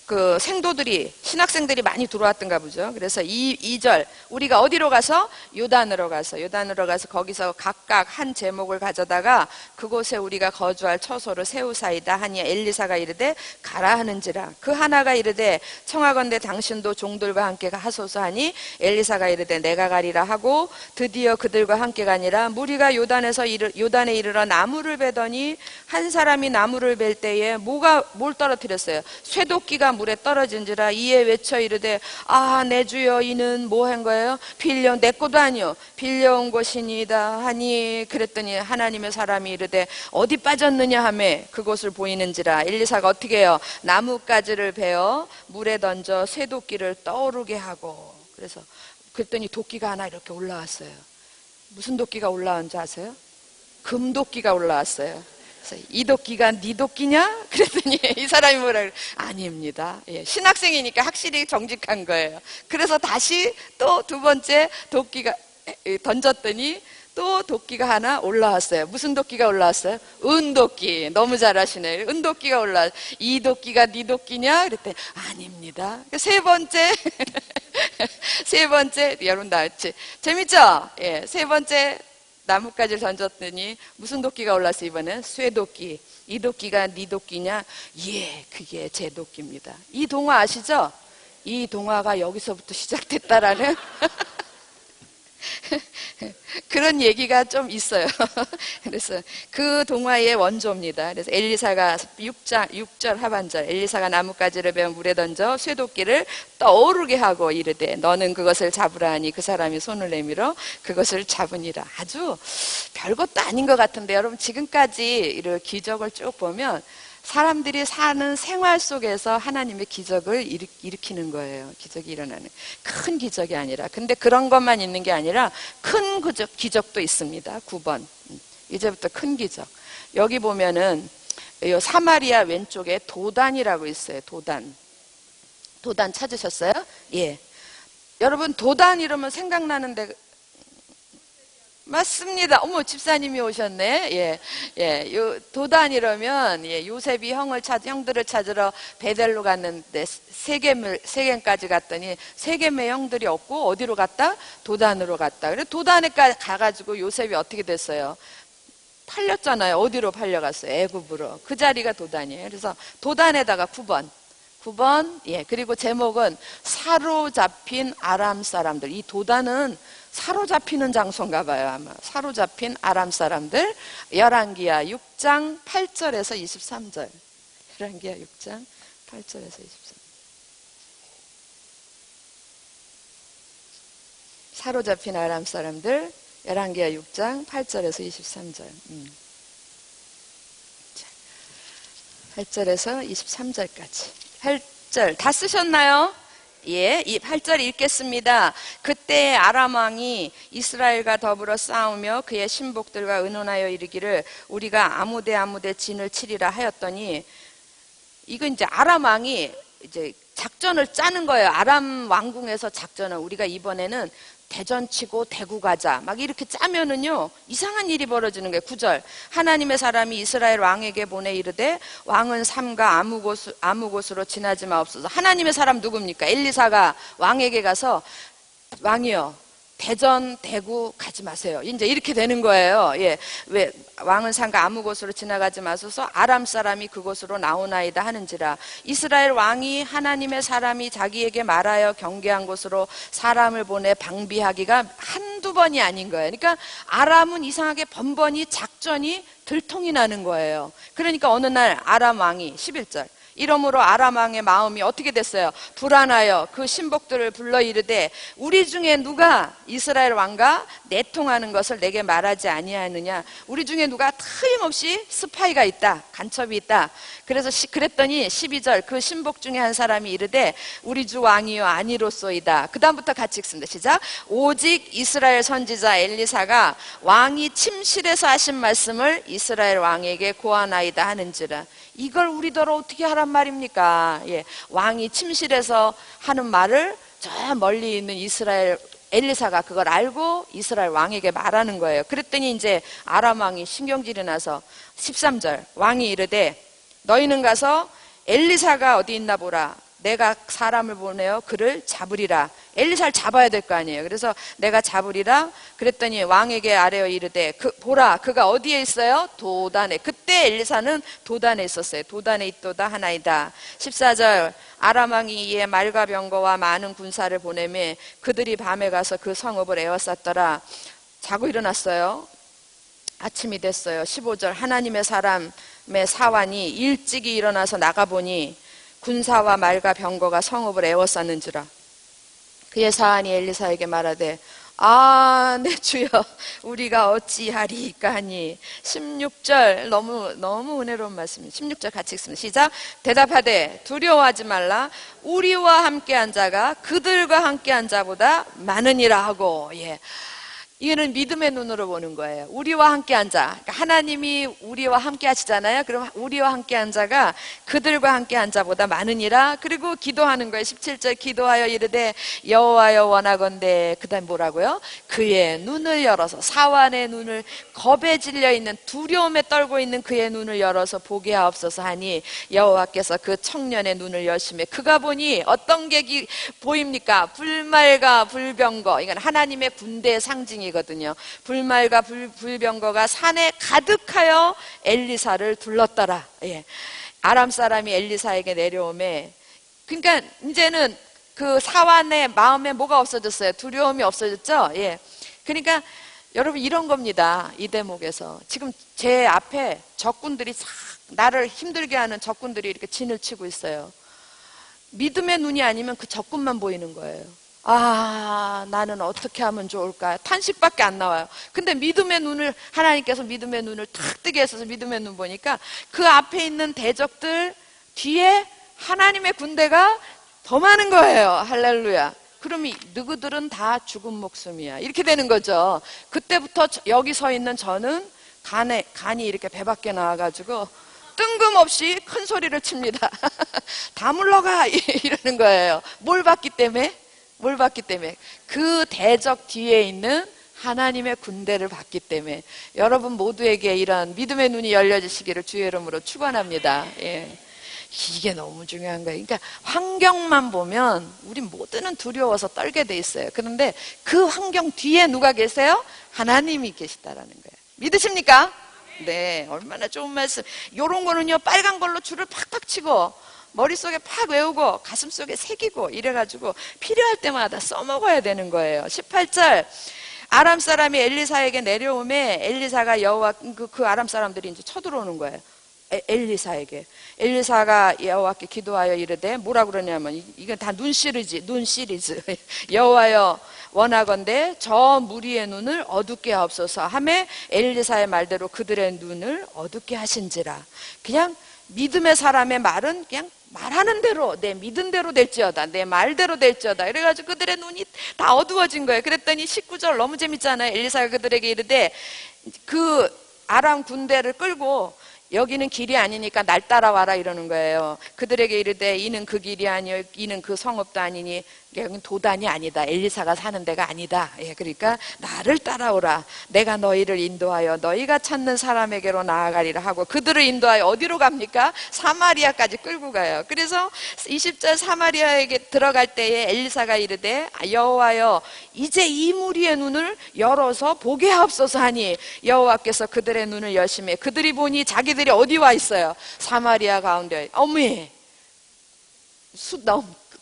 그 생도들이, 신학생들이 많이 들어왔던가 보죠. 그래서 2절, 우리가 어디로 가서? 요단으로 가서 거기서 각각 한 제목을 가져다가 그곳에 우리가 거주할 처소를 세우사이다 하니 엘리사가 이르되 가라 하는지라. 그 하나가 이르되 청하건대 당신도 종들과 함께 하소서 하니 엘리사가 이르되 내가 가리라 하고 드디어 그들과 함께 가니라. 무리가 요단에 이르러 나무를 베더니 한 사람이 나무를 벨 때에 뭘 떨어뜨렸어요? 쇠도끼가 물에 떨어진지라. 이에 외쳐 이르되 내 주여 이는 뭐 한 거예요? 내 것도 아니요 빌려온 것이니이다 하니, 그랬더니 하나님의 사람이 이르되 어디 빠졌느냐 하매 그곳을 보이는지라. 엘리사가 어떻게 해요? 나뭇가지를 베어 물에 던져 쇠도끼를 떠오르게 하고, 그랬더니 도끼가 하나 이렇게 올라왔어요. 무슨 도끼가 올라온지 아세요? 금도끼가 올라왔어요. 그래서 이 도끼가 네 도끼냐? 그랬더니 이 사람이 뭐라 그래? 아닙니다. 신학생이니까 확실히 정직한 거예요. 그래서 다시 또 두 번째 도끼가 던졌더니 또 도끼가 하나 올라왔어요. 무슨 도끼가 올라왔어요? 은도끼. 너무 잘하시네요. 은도끼가 올라왔어요. 이 도끼가 네 도끼냐? 그랬더니 아닙니다. 세 번째 여러분 나왔지? 재밌죠? 세 번째 나뭇가지를 던졌더니 무슨 도끼가 올랐어요? 이번엔 쇠도끼. 이 도끼가 네 도끼냐? 예, 그게 제 도끼입니다. 이 동화 아시죠? 이 동화가 여기서부터 시작됐다라는 그런 얘기가 좀 있어요. 그래서 그 동화의 원조입니다. 그래서 엘리사가 6절 하반절, 엘리사가 나뭇가지를 베어 물에 던져 쇠도끼를 떠오르게 하고 이르되 너는 그것을 잡으라 하니 그 사람이 손을 내밀어 그것을 잡으니라. 아주 별것도 아닌 것 같은데 여러분, 지금까지 이런 기적을 쭉 보면 사람들이 사는 생활 속에서 하나님의 기적을 일으키는 거예요. 기적이 일어나는. 큰 기적이 아니라. 근데 그런 것만 있는 게 아니라 큰 기적도 있습니다. 9번. 이제부터 큰 기적. 여기 보면은 이 사마리아 왼쪽에 도단이라고 있어요. 도단. 도단 찾으셨어요? 예. 여러분, 도단 이러면 생각나는데 맞습니다. 어머, 집사님이 오셨네. 도단 이러면 요셉이 형들을 찾으러 베델로 갔는데 세겜까지 갔더니 세겜의 형들이 없고 어디로 갔다? 도단으로 갔다. 그래서 도단에 가가지고 요셉이 어떻게 됐어요? 팔렸잖아요. 어디로 팔려갔어요? 애굽으로. 그 자리가 도단이에요. 그래서 도단에다가 9번. 그리고 제목은 사로잡힌 아람 사람들. 이 도단은 사로잡히는 장소인가 봐요, 아마. 사로잡힌 아람 사람들. 열왕기하 6장 8절에서 23절. 열왕기하 6장 8절에서 23절. 사로잡힌 아람 사람들. 열왕기하 6장 8절에서 23절. 8절에서 23절까지. 8절 다 쓰셨나요? 예, 이 8절 읽겠습니다. 그때 아람 왕이 이스라엘과 더불어 싸우며 그의 신복들과 의논하여 이르기를 우리가 아무데 진을 치리라 하였더니, 이건 이제 아람 왕이 이제 작전을 짜는 거예요. 아람 왕궁에서 작전을, 우리가 이번에는 대전 치고 대구 가자 막 이렇게 짜면은요 이상한 일이 벌어지는 거예요. 9절 하나님의 사람이 이스라엘 왕에게 보내 이르되 왕은 삼가 아무 곳으로 지나지 마옵소서. 하나님의 사람 누굽니까? 엘리사가 왕에게 가서 왕이여 대전 대구 가지 마세요. 이제 이렇게 되는 거예요. 왜 왕은 삼가 아무 곳으로 지나가지 마소서. 아람 사람이 그곳으로 나오나이다 하는지라. 이스라엘 왕이 하나님의 사람이 자기에게 말하여 경계한 곳으로 사람을 보내 방비하기가 한두 번이 아닌 거예요. 그러니까 아람은 이상하게 번번이 작전이 들통이 나는 거예요. 그러니까 어느 날 아람 왕이 11절 이러므로 아람 왕의 마음이 어떻게 됐어요? 불안하여 그 신복들을 불러 이르되 우리 중에 누가 이스라엘 왕과 내통하는 것을 내게 말하지 아니하느냐. 우리 중에 누가 틀림없이 스파이가 있다, 간첩이 있다. 그랬더니 12절 그 신복 중에 한 사람이 이르되 우리 주 왕이여 아니로소이다. 그 다음부터 같이 읽습니다. 시작. 오직 이스라엘 선지자 엘리사가 왕이 침실에서 하신 말씀을 이스라엘 왕에게 고하나이다 하는지라. 이걸 우리더러 어떻게 하란 말입니까? 왕이 침실에서 하는 말을 저 멀리 있는 이스라엘 엘리사가 그걸 알고 이스라엘 왕에게 말하는 거예요. 그랬더니 이제 아람 왕이 신경질이 나서 13절 왕이 이르되 너희는 가서 엘리사가 어디 있나 보라. 내가 사람을 보내어 그를 잡으리라. 엘리사를 잡아야 될 거 아니에요. 그래서 내가 잡으리라. 그랬더니 왕에게 아뢰어 이르되 보라 그가 어디에 있어요? 도단에. 그때 엘리사는 도단에 있었어요. 도단에 있도다 하나이다. 14절 아람 왕이 이에 말과 병거와 많은 군사를 보내매 그들이 밤에 가서 그 성읍을 에워쌌더라. 자고 일어났어요. 아침이 됐어요. 15절 하나님의 사람의 사환이 일찍이 일어나서 나가보니 군사와 말과 병거가 성읍을 에워쌌는지라. 그의 사환이 엘리사에게 말하되 내 주여 우리가 어찌하리이까 하니. 16절 너무 은혜로운 말씀입니다. 16절 같이 읽습니다. 시작. 대답하되 두려워하지 말라. 우리와 함께한 자가 그들과 함께한 자보다 많으니라 하고. 이거는 믿음의 눈으로 보는 거예요. 우리와 함께한 자. 그러니까 하나님이 우리와 함께 하시잖아요. 그럼 우리와 함께한 자가 그들과 함께한 자보다 많으니라. 그리고 기도하는 거예요. 17절 기도하여 이르되 여호와여 원하건대. 그 다음 뭐라고요? 그의 눈을 열어서 사환의 눈을 겁에 질려 있는 두려움에 떨고 있는 그의 눈을 열어서 보게 하옵소서 하니 여호와께서 그 청년의 눈을 여시매 그가 보니 어떤 게 보입니까? 불말과 불병거. 이건 하나님의 군대의 상징이거든요. 불말과 불병거가 산에 가득하여 엘리사를 둘렀더라. 아람 사람이 엘리사에게 내려오매 그러니까 이제는 그 사환의 마음에 뭐가 없어졌어요? 두려움이 없어졌죠? 그러니까 여러분 이런 겁니다. 이 대목에서 지금 제 앞에 적군들이 나를 힘들게 하는 적군들이 이렇게 진을 치고 있어요. 믿음의 눈이 아니면 그 적군만 보이는 거예요. 나는 어떻게 하면 좋을까? 탄식밖에 안 나와요. 근데 믿음의 눈을, 하나님께서 믿음의 눈을 탁 뜨게 해서 믿음의 눈 보니까 그 앞에 있는 대적들 뒤에 하나님의 군대가 더 많은 거예요. 할렐루야. 그럼 너희들은 다 죽은 목숨이야. 이렇게 되는 거죠. 그때부터 여기 서 있는 저는 간이 이렇게 배 밖에 나와가지고 뜬금없이 큰 소리를 칩니다. 다 물러가! 이러는 거예요. 뭘 봤기 때문에? 그 대적 뒤에 있는 하나님의 군대를 봤기 때문에. 여러분 모두에게 이런 믿음의 눈이 열려지시기를 주의 이름으로 축원합니다. 이게 너무 중요한 거예요. 그러니까 환경만 보면 우리 모두는 두려워서 떨게 돼 있어요. 그런데 그 환경 뒤에 누가 계세요? 하나님이 계시다라는 거예요. 믿으십니까? 네, 얼마나 좋은 말씀. 요런 거는요 빨간 걸로 줄을 팍팍 치고 머릿속에 팍 외우고 가슴속에 새기고 이래가지고 필요할 때마다 써먹어야 되는 거예요. 18절 아람 사람이 엘리사에게 내려오매 엘리사가 그 아람 사람들이 이제 쳐들어오는 거예요. 엘리사에게. 엘리사가 여호와께 기도하여 이르되 뭐라 그러냐면 이건 다 눈 시리즈 여호와여 원하건대 저 무리의 눈을 어둡게 하옵소서 하매 엘리사의 말대로 그들의 눈을 어둡게 하신지라. 그냥 믿음의 사람의 말은 그냥 말하는 대로 내 믿은 대로 될지어다 내 말대로 될지어다 이래가지고 그들의 눈이 다 어두워진 거예요. 그랬더니 19절 너무 재밌잖아요. 엘리사가 그들에게 이르되 그 아람 군대를 끌고 여기는 길이 아니니까 날 따라와라 이러는 거예요. 그들에게 이르되 이는 그 길이 아니요 이는 그 성읍도 아니니 여기는 도단이 아니다. 엘리사가 사는 데가 아니다. 그러니까 나를 따라오라. 내가 너희를 인도하여 너희가 찾는 사람에게로 나아가리라 하고 그들을 인도하여 어디로 갑니까? 사마리아까지 끌고 가요. 그래서 20절 사마리아에게 들어갈 때에 엘리사가 이르되 여호와여 이제 이 무리의 눈을 열어서 보게 하옵소서 하니 여호와께서 그들의 눈을 여시매 그들이 보니 자기들이 어디 와 있어요? 사마리아 가운데. 어메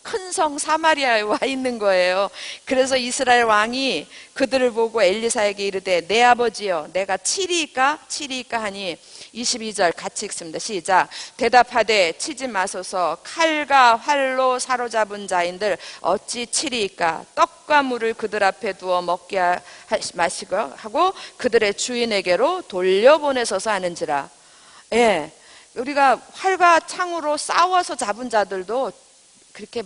큰 성 사마리아에 와 있는 거예요. 그래서 이스라엘 왕이 그들을 보고 엘리사에게 이르되 내 아버지여 내가 치리이까 하니 22절 같이 읽습니다. 시작. 대답하되 치지 마소서 칼과 활로 사로잡은 자인들 어찌 치리이까. 떡과 물을 그들 앞에 두어 먹게 마시고 하고 그들의 주인에게로 돌려보내소서 하는지라. 우리가 활과 창으로 싸워서 잡은 자들도 그렇게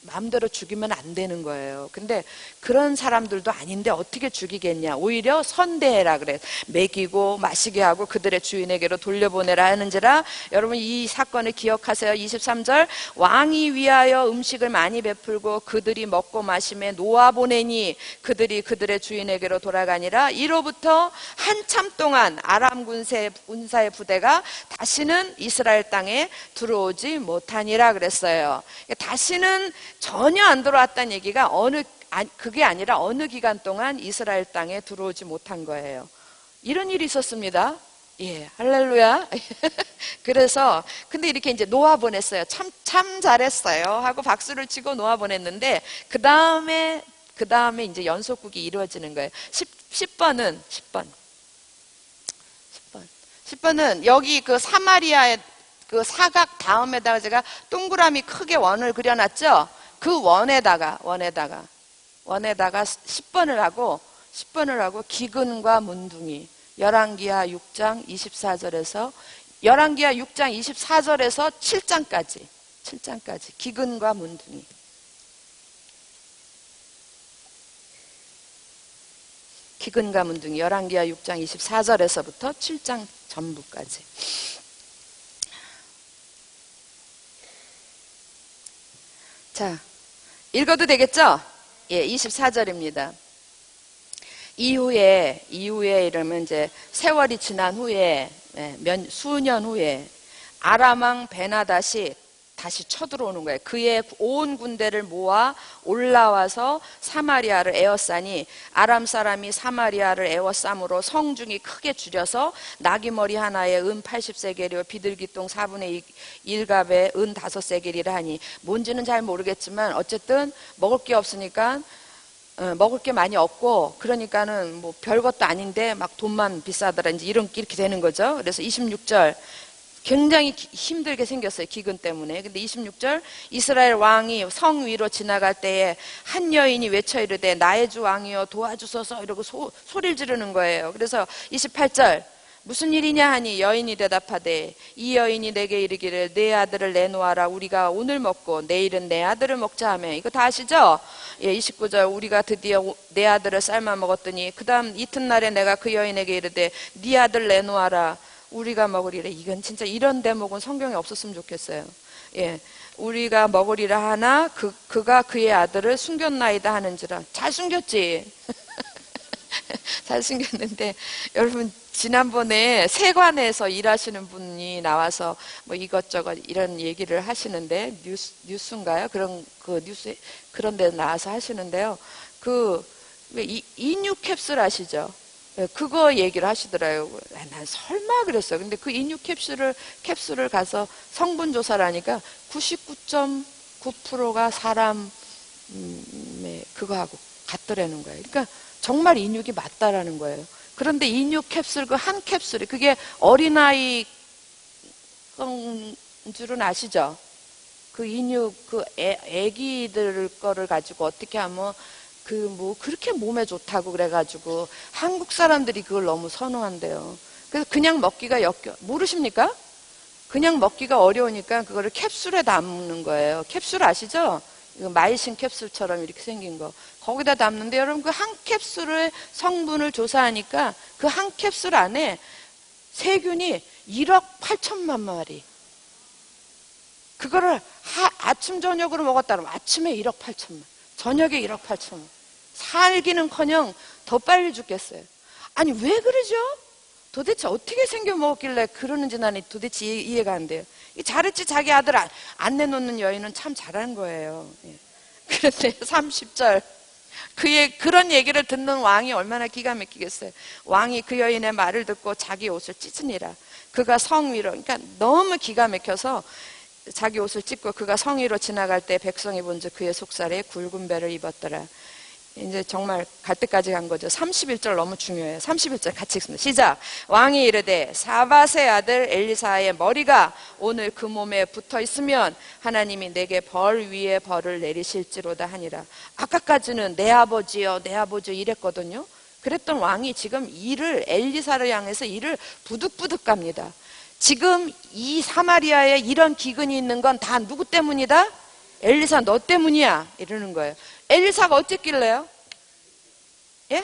마음대로 죽이면 안 되는 거예요. 근데 그런 사람들도 아닌데 어떻게 죽이겠냐. 오히려 선대해라 그래. 먹이고 마시게 하고 그들의 주인에게로 돌려보내라 하는지라. 여러분 이 사건을 기억하세요. 23절 왕이 위하여 음식을 많이 베풀고 그들이 먹고 마심에 놓아보내니 그들이 그들의 주인에게로 돌아가니라. 이로부터 한참 동안 아람 군사의 부대가 다시는 이스라엘 땅에 들어오지 못하니라 그랬어요. 다시는 전혀 안 들어왔다는 얘기가 그게 아니라 어느 기간 동안 이스라엘 땅에 들어오지 못한 거예요. 이런 일이 있었습니다. 예, 할렐루야. 그래서 근데 이렇게 이제 놓아보냈어요. 참 잘했어요 하고 박수를 치고 놓아보냈는데 그 다음에 이제 연속극이 이루어지는 거예요. 10번은 여기 그 사마리아의 그 사각 다음에다가 제가 동그라미 크게 원을 그려놨죠. 그 원에다가 10번을 하고 기근과 문둥이. 열왕기하 6장 24절에서 7장까지 기근과 문둥이. 열왕기하 6장 24절에서부터 7장 전부까지. 자, 읽어도 되겠죠? 예, 24절입니다. 이후에 이러면 이제 세월이 지난 후에, 수년 후에 아람 왕 베나닷이 다시 쳐들어오는 거예요. 그의 온 군대를 모아 올라와서 사마리아를 에워싸니 아람 사람이 사마리아를 에워싸므로 성중이 크게 줄여서 나귀머리 하나에 은 80세겔이요 비둘기똥 4분의 1갑에 은 5세겔이라 하니 뭔지는 잘 모르겠지만 어쨌든 먹을 게 없으니까 먹을 게 많이 없고 그러니까는 뭐 별것도 아닌데 막 돈만 비싸더라 이렇게 되는 거죠. 그래서 26절 굉장히 힘들게 생겼어요. 기근 때문에. 근데 26절 이스라엘 왕이 성 위로 지나갈 때에 한 여인이 외쳐 이르되 나의 주 왕이여 도와주소서 이러고 소리를 지르는 거예요. 그래서 28절 무슨 일이냐 하니 여인이 대답하되 이 여인이 내게 이르기를 내 아들을 내놓아라 우리가 오늘 먹고 내일은 내 아들을 먹자 하며. 이거 다 아시죠? 예, 29절 우리가 드디어 내 아들을 삶아 먹었더니 그 다음 이튿날에 내가 그 여인에게 이르되 네 아들 내놓아라 우리가 먹으리라. 이건 진짜 이런 대목은 성경에 없었으면 좋겠어요. 예, 우리가 먹으리라 하나 그가 그의 아들을 숨겼나이다 하는지라. 잘 숨겼지. 잘 숨겼는데 여러분 지난번에 세관에서 일하시는 분이 나와서 뭐 이것저것 이런 얘기를 하시는데 뉴스인가요? 그런 데 나와서 하시는데요. 인유 캡슐 아시죠? 그거 얘기를 하시더라고요. 난 설마 그랬어요. 근데 그 인유 캡슐을 가서 성분 조사를 하니까 99.9%가 사람의 그거하고 같더라는 거예요. 그러니까 정말 인육이 맞다라는 거예요. 그런데 인육 캡슐 그 한 캡슐이 그게 어린아이 건 줄은 아시죠? 그 인육 애기들 거를 가지고 어떻게 하면 그렇게 몸에 좋다고 그래가지고 한국 사람들이 그걸 너무 선호한대요. 그래서 그냥 먹기가 모르십니까? 그냥 먹기가 어려우니까 그거를 캡슐에 담는 거예요. 캡슐 아시죠? 이거 마이신 캡슐처럼 이렇게 생긴 거. 거기다 담는데 여러분 그 한 캡슐의 성분을 조사하니까 그 한 캡슐 안에 세균이 1억 8천만 마리. 그거를 아침 저녁으로 먹었다 그러면 아침에 1억 8천만, 저녁에 1억 8천만. 살기는커녕 더 빨리 죽겠어요. 아니 왜 그러죠? 도대체 어떻게 생겨 먹었길래 그러는지 나는 도대체 이해가 안 돼요. 잘했지 자기 아들 안 내놓는 여인은 참 잘한 거예요. 그런데 30절 그런 얘기를 듣는 왕이 얼마나 기가 막히겠어요. 왕이 그 여인의 말을 듣고 자기 옷을 찢으니라. 그가 성 위로, 그러니까 너무 기가 막혀서 자기 옷을 찢고 그가 성 위로 지나갈 때 백성이 본즉 그의 속살에 굵은 배를 입었더라. 이제 정말 갈 때까지 간 거죠. 31절 너무 중요해요. 31절 같이 읽습니다. 시작. 왕이 이르되 사밧의 아들 엘리사의 머리가 오늘 그 몸에 붙어 있으면 하나님이 내게 벌 위에 벌을 내리실지로다 하니라. 아까까지는 내 아버지요 내 아버지요 이랬거든요. 그랬던 왕이 지금 엘리사를 향해서 이를 부득부득 갑니다. 지금 이 사마리아에 이런 기근이 있는 건 다 누구 때문이다? 엘리사 너 때문이야 이러는 거예요. 엘리사가 어쨌길래요? 예?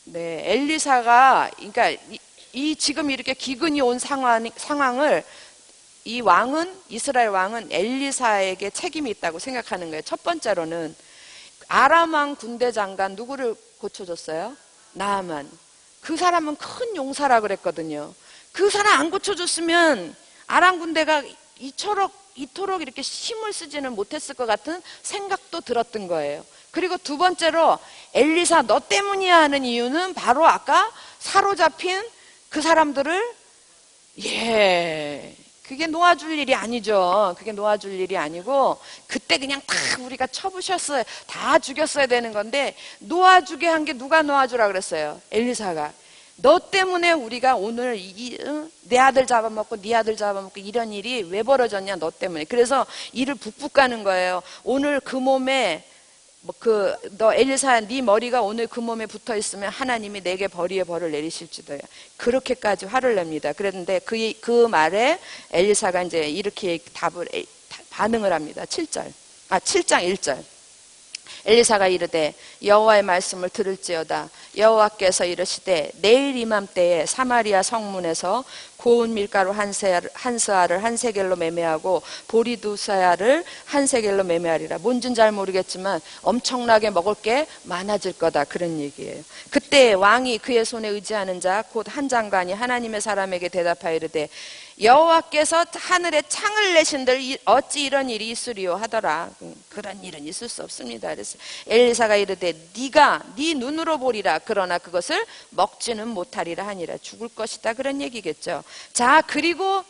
네, 엘리사가 그러니까 이 지금 이렇게 기근이 온 상황을 이 왕은 이스라엘 왕은 엘리사에게 책임이 있다고 생각하는 거예요. 첫 번째로는 아람 왕 군대 장관 누구를 고쳐줬어요? 나아만. 그 사람은 큰 용사라 그랬거든요. 그 사람 안 고쳐줬으면 아람 군대가 이토록 이렇게 힘을 쓰지는 못했을 것 같은 생각도 들었던 거예요. 그리고 두 번째로 엘리사 너 때문이야 하는 이유는 바로 아까 사로잡힌 그 사람들을 그게 놓아줄 일이 아니죠. 그게 놓아줄 일이 아니고 그때 그냥 다 우리가 쳐부셨어요. 다 죽였어야 되는 건데 놓아주게 한 게 누가 놓아주라 그랬어요? 엘리사가. 너 때문에 우리가 오늘 내 아들 잡아먹고 네 아들 잡아먹고 이런 일이 왜 벌어졌냐 너 때문에. 그래서 이를 북북 가는 거예요. 오늘 그 몸에 너 엘리사야 네 머리가 오늘 그 몸에 붙어 있으면 하나님이 내게 벌이의 벌을 내리실지도요. 그렇게까지 화를 냅니다. 그랬는데 그 말에 엘리사가 이제 이렇게 반응을 합니다. 7장 1절. 엘리사가 이르되 여호와의 말씀을 들을지어다. 여호와께서 이르시되 내일 이맘때에 사마리아 성문에서 고운 밀가루 한 스아를 한 세겔로 매매하고 보리 두 스아를 한 세겔로 매매하리라. 뭔진 잘 모르겠지만 엄청나게 먹을 게 많아질 거다 그런 얘기예요. 그때 왕이 그의 손에 의지하는 자 곧 한 장관이 하나님의 사람에게 대답하여 이르되 여호와께서 하늘에 창을 내신들 어찌 이런 일이 있으리요 하더라. 그런 일은 있을 수 없습니다. 그래서 엘리사가 이르되 네가 네 눈으로 보리라. 그러나 그것을 먹지는 못하리라 하니라. 죽을 것이다 그런 얘기겠죠. 자, 그리고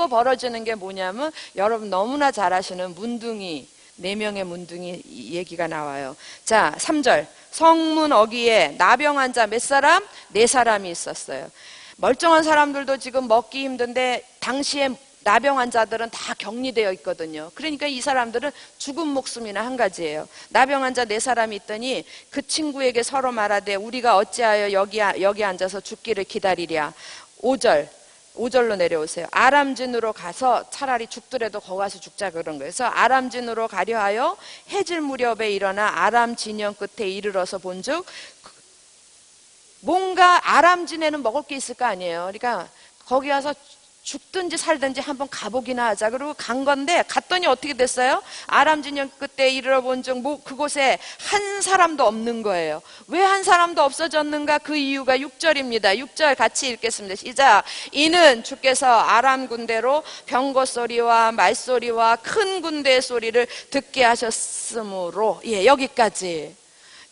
벌어지는 게 뭐냐면 여러분 너무나 잘 아시는 문둥이 4명의 문둥이 얘기가 나와요. 자, 3절. 성문 어귀에 나병 자 몇 사람? 4사람이 있었어요. 멀쩡한 사람들도 지금 먹기 힘든데 당시에 나병 환자들은 다 격리되어 있거든요. 그러니까 이 사람들은 죽은 목숨이나 한 가지예요. 나병 환자 4사람이 있더니 그 친구에게 서로 말하되 우리가 어찌하여 여기 앉아서 죽기를 기다리랴. 5절로 내려오세요. 아람진으로 가서 차라리 죽더라도 거기 가서 죽자 그런 거예요. 그래서 아람진으로 가려 하여 해질 무렵에 일어나 아람 진영 끝에 이르러서 본즉 뭔가 아람진에는 먹을 게 있을 거 아니에요. 그러니까 거기 가서 죽든지 살든지 한번 가보기나 하자. 그리고 간 건데 갔더니 어떻게 됐어요? 아람 진영 끝에 이르러 본즉 그곳에 한 사람도 없는 거예요. 왜 한 사람도 없어졌는가? 그 이유가 6절입니다. 6절 같이 읽겠습니다. 시작. 이는 주께서 아람 군대로 병거 소리와 말소리와 큰 군대의 소리를 듣게 하셨으므로. 여기까지.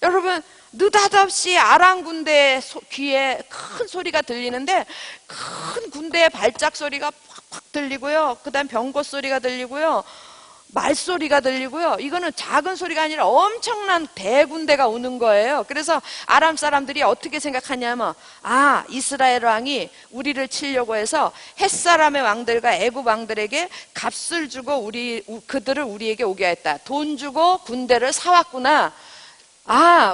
여러분 느닷없이 아람 군대의 귀에 큰 소리가 들리는데 큰 군대의 발작 소리가 팍팍 들리고요. 그 다음 병거 소리가 들리고요. 말소리가 들리고요. 이거는 작은 소리가 아니라 엄청난 대군대가 오는 거예요. 그래서 아람 사람들이 어떻게 생각하냐면 이스라엘 왕이 우리를 치려고 해서 햇사람의 왕들과 애굽 왕들에게 값을 주고 그들을 우리에게 오게 했다. 돈 주고 군대를 사왔구나.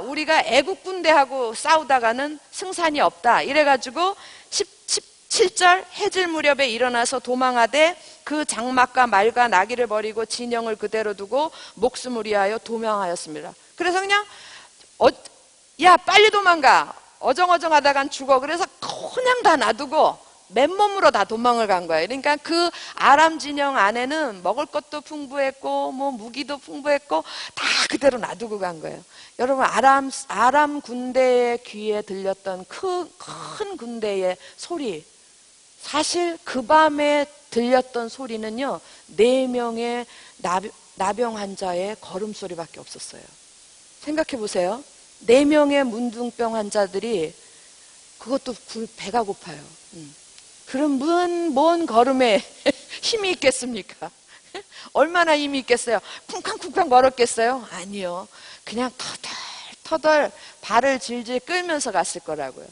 우리가 애국 군대하고 싸우다가는 승산이 없다. 이래가지고 17절 해질 무렵에 일어나서 도망하되 그 장막과 말과 나귀를 버리고 진영을 그대로 두고 목숨을 위하여 도망하였습니다. 그래서 그냥 빨리 도망가. 어정어정하다간 죽어. 그래서 그냥 다 놔두고 맨몸으로 다 도망을 간 거예요. 그러니까 그 아람 진영 안에는 먹을 것도 풍부했고 무기도 풍부했고 다 그대로 놔두고 간 거예요. 여러분 아람 군대의 귀에 들렸던 큰 군대의 소리, 사실 그 밤에 들렸던 소리는요 4명의 나병 환자의 걸음소리밖에 없었어요. 생각해 보세요. 4명의 문둥병 환자들이 그것도 배가 고파요. 그럼 먼 걸음에 힘이 있겠습니까? 얼마나 힘이 있겠어요? 쿵쾅쿵쾅 걸었겠어요? 아니요. 그냥 터덜터덜 발을 질질 끌면서 갔을 거라고요.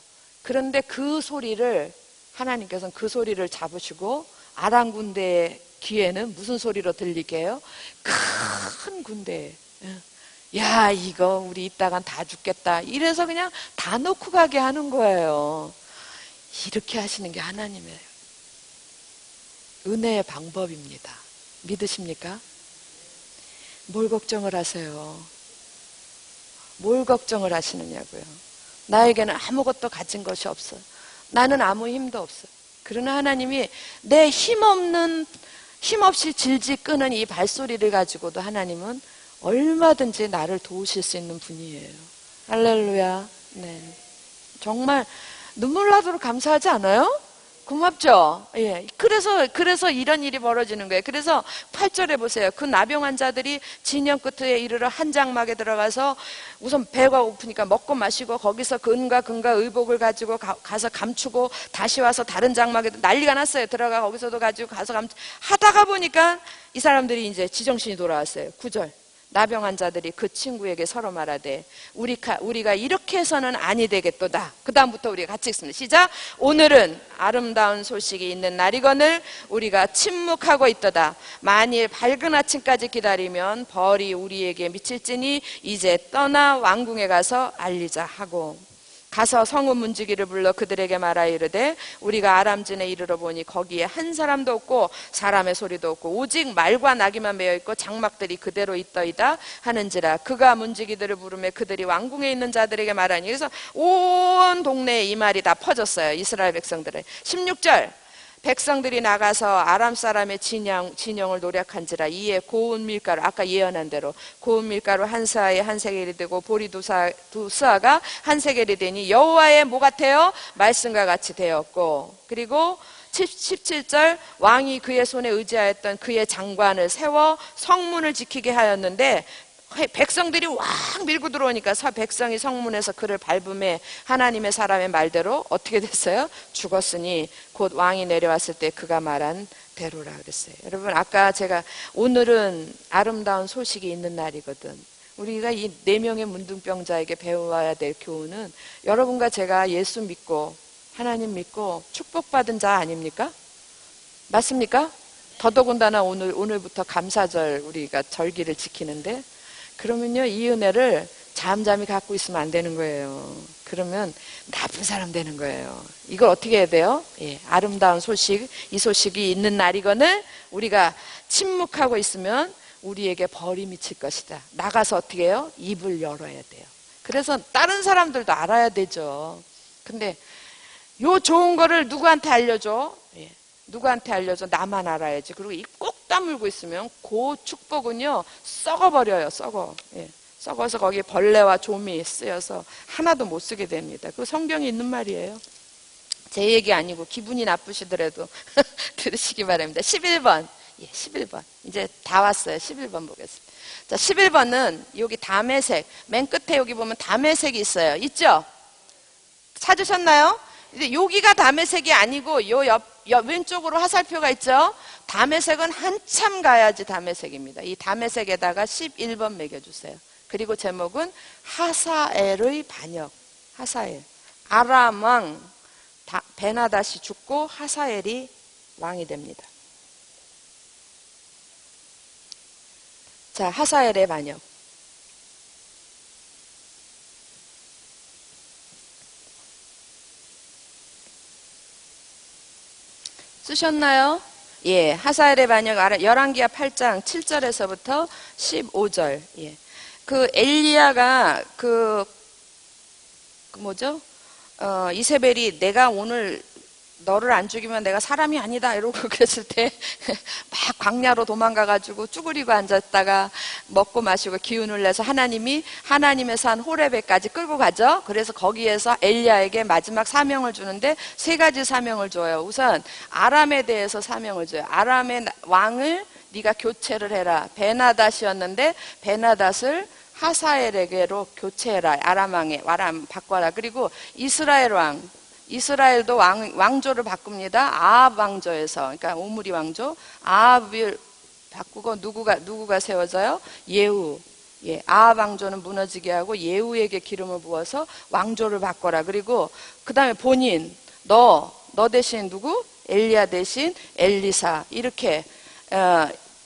그런데 그 소리를 하나님께서는 그 소리를 잡으시고 아람 군대의 귀에는 무슨 소리로 들리게 해요? 큰 군대. 이거 우리 이따간 다 죽겠다. 이래서 그냥 다 놓고 가게 하는 거예요. 이렇게 하시는 게 하나님의 은혜의 방법입니다. 믿으십니까? 뭘 걱정을 하세요? 뭘 걱정을 하시느냐고요. 나에게는 아무것도 가진 것이 없어. 나는 아무 힘도 없어. 그러나 하나님이 내 힘없이 질질 끄는 이 발소리를 가지고도 하나님은 얼마든지 나를 도우실 수 있는 분이에요. 할렐루야. 네. 정말 눈물 나도록 감사하지 않아요? 고맙죠? 예. 그래서 이런 일이 벌어지는 거예요. 그래서 8절에 보세요. 그 나병 환자들이 진영 끝에 이르러 한 장막에 들어가서 우선 배가 고프니까 먹고 마시고 거기서 근과 의복을 가지고 가서 감추고 다시 와서 다른 장막에 난리가 났어요. 들어가 거기서도 가지고 가서 하다가 보니까 이 사람들이 이제 지정신이 돌아왔어요. 9절. 나병 환자들이 그 친구에게 서로 말하되 우리가 이렇게 해서는 아니 되겠도다. 그 다음부터 우리가 같이 읽습니다. 시작. 오늘은 아름다운 소식이 있는 날이거늘 우리가 침묵하고 있도다. 만일 밝은 아침까지 기다리면 벌이 우리에게 미칠지니 이제 떠나 왕궁에 가서 알리자 하고 가서 성읍 문지기를 불러 그들에게 말하 이르되 우리가 아람진에 이르러 보니 거기에 한 사람도 없고 사람의 소리도 없고 오직 말과 나귀만 메어 있고 장막들이 그대로 있더이다 하는지라. 그가 문지기들을 부르매 그들이 왕궁에 있는 자들에게 말하니 그래서 온 동네에 이 말이 다 퍼졌어요. 이스라엘 백성들의 16절. 백성들이 나가서 아람 사람의 진영을 노력한지라. 이에 고운 밀가루, 아까 예언한 대로 고운 밀가루 한 사에 한 세겔이 되고 보리 두 사가 한 세겔이 되니 여호와의 뭐 같아요? 말씀과 같이 되었고, 그리고 17절 왕이 그의 손에 의지하였던 그의 장관을 세워 성문을 지키게 하였는데 백성들이 왕 밀고 들어오니까 백성이 성문에서 그를 밟음에 하나님의 사람의 말대로 어떻게 됐어요? 죽었으니 곧 왕이 내려왔을 때 그가 말한 대로라 그랬어요. 여러분, 아까 제가 오늘은 아름다운 소식이 있는 날이거든. 우리가 이 4명의 문둥병자에게 배워야 될 교훈은 여러분과 제가 예수 믿고 하나님 믿고 축복받은 자 아닙니까? 맞습니까? 더더군다나 오늘부터 감사절 우리가 절기를 지키는데, 그러면요 이 은혜를 잠잠히 갖고 있으면 안 되는 거예요. 그러면 나쁜 사람 되는 거예요. 이걸 어떻게 해야 돼요? 예, 아름다운 소식, 이 소식이 있는 날이거늘 우리가 침묵하고 있으면 우리에게 벌이 미칠 것이다. 나가서 어떻게 해요? 입을 열어야 돼요. 그래서 다른 사람들도 알아야 되죠. 근데 요 좋은 거를 누구한테 알려줘? 예, 누구한테 알려줘? 나만 알아야지. 그리고 입 꼭 다물고 있으면 그 축복은요 썩어버려요. 예, 썩어서 거기에 벌레와 좀이 쓰여서 하나도 못 쓰게 됩니다. 그 성경에 있는 말이에요. 제 얘기 아니고 기분이 나쁘시더라도 들으시기 바랍니다. 11번. 예, 11번. 이제 다 왔어요. 11번 보겠습니다. 자, 11번은 여기 다메색, 맨 끝에 여기 보면 다메색이 있어요. 있죠? 찾으셨나요? 이제 여기가 다메색이 아니고 요 왼쪽으로 화살표가 있죠? 다메색은 한참 가야지 다메색입니다. 이 다메색에다가 11번 매겨주세요. 그리고 제목은 하사엘의 반역. 하사엘. 아람 왕 베나닷이 죽고 하사엘이 왕이 됩니다. 자, 하사엘의 반역. 쓰셨나요? 예, 하사엘의 반역 열왕기하 8장 7절에서부터 15절. 예. 그 엘리야가 이세벨이 내가 오늘 너를 안 죽이면 내가 사람이 아니다 이러고 그랬을 때 막 광야로 도망가가지고 쭈그리고 앉았다가 먹고 마시고 기운을 내서 하나님의 산 호레베까지 끌고 가죠. 그래서 거기에서 엘리야에게 마지막 사명을 주는데 3가지 사명을 줘요. 우선 아람에 대해서 사명을 줘요. 아람의 왕을 네가 교체를 해라. 베나닷이었는데 베나닷을 하사엘에게로 교체해라. 아람 바꿔라. 그리고 이스라엘도 왕조를 바꿉니다. 아합 왕조에서, 그러니까 오므리 왕조, 아합을 바꾸고 누구가 세워져요? 예후. 예, 아합 왕조는 무너지게 하고 예후에게 기름을 부어서 왕조를 바꿔라. 그리고 그 다음에 본인, 너 대신 누구? 엘리야 대신 엘리사. 이렇게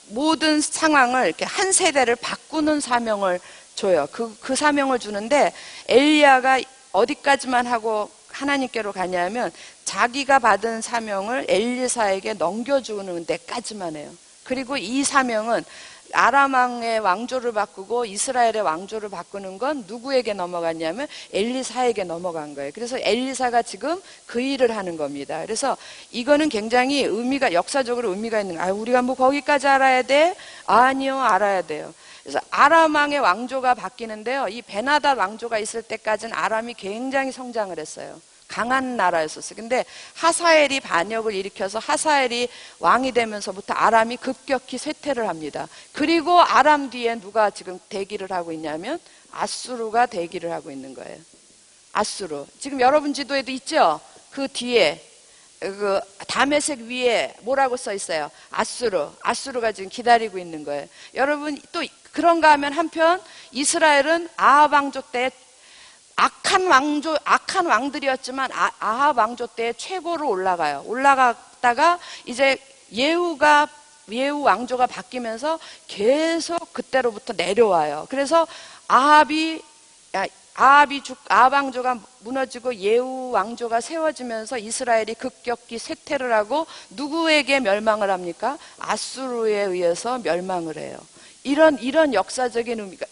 모든 상황을 이렇게 한 세대를 바꾸는 사명을 줘요. 그 사명을 주는데 엘리야가 어디까지만 하고 하나님께로 가냐면 자기가 받은 사명을 엘리사에게 넘겨주는 데까지만 해요. 그리고 이 사명은 아람 왕의 왕조를 바꾸고 이스라엘의 왕조를 바꾸는 건 누구에게 넘어갔냐면 엘리사에게 넘어간 거예요. 그래서 엘리사가 지금 그 일을 하는 겁니다. 그래서 이거는 굉장히 역사적으로 의미가 있는 거예요. 우리가 뭐 거기까지 알아야 돼? 아니요, 알아야 돼요. 그래서 아람 왕의 왕조가 바뀌는데요. 이 베나닷 왕조가 있을 때까지는 아람이 굉장히 성장을 했어요. 강한 나라였었어요. 근데 하사엘이 반역을 일으켜서 하사엘이 왕이 되면서부터 아람이 급격히 쇠퇴를 합니다. 그리고 아람 뒤에 누가 지금 대기를 하고 있냐면 아수르가 대기를 하고 있는 거예요. 아수르. 지금 여러분 지도에도 있죠? 그 뒤에 그 다메섹 위에 뭐라고 써 있어요? 아수르. 아수르가 지금 기다리고 있는 거예요. 여러분 또 그런가 하면 한편 이스라엘은 아합 왕조 때 악한 왕들이었지만 아합 왕조 때 최고로 올라가요. 올라갔다가 이제 예후 왕조가 바뀌면서 계속 그때로부터 내려와요. 그래서 아합 왕조가 무너지고 예후 왕조가 세워지면서 이스라엘이 급격히 쇠퇴를 하고 누구에게 멸망을 합니까? 아수르에 의해서 멸망을 해요. 이런 역사적인 의미가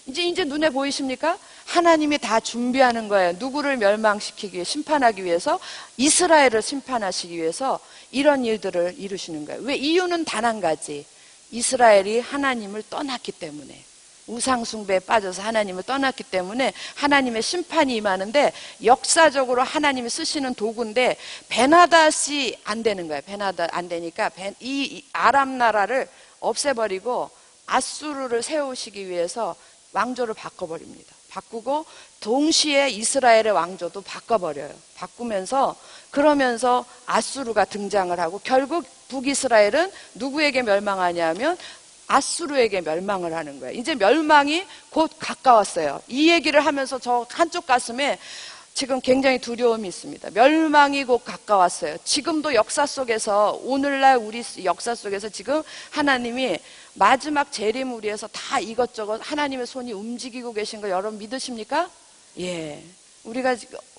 이제 눈에 보이십니까? 하나님이 다 준비하는 거예요. 누구를 멸망시키기 위해, 심판하기 위해서, 이스라엘을 심판하시기 위해서 이런 일들을 이루시는 거예요. 왜? 이유는 단 한 가지. 이스라엘이 하나님을 떠났기 때문에. 우상숭배에 빠져서 하나님을 떠났기 때문에 하나님의 심판이 임하는데 역사적으로 하나님이 쓰시는 도구인데 베나닷이 안 되는 거예요. 베나닷 안 되니까 이 아람 나라를 없애버리고 아수르를 세우시기 위해서 왕조를 바꿔버립니다. 바꾸고 동시에 이스라엘의 왕조도 바꿔버려요. 바꾸면서 그러면서 아수르가 등장을 하고 결국 북이스라엘은 누구에게 멸망하냐면 아수르에게 멸망을 하는 거예요. 이제 멸망이 곧 가까웠어요. 이 얘기를 하면서 저 한쪽 가슴에 지금 굉장히 두려움이 있습니다. 멸망이 곧 가까웠어요. 지금도 역사 속에서 오늘날 우리 역사 속에서 지금 하나님이 마지막 재림을 위해서 다 이것저것 하나님의 손이 움직이고 계신 거 여러분 믿으십니까? 예.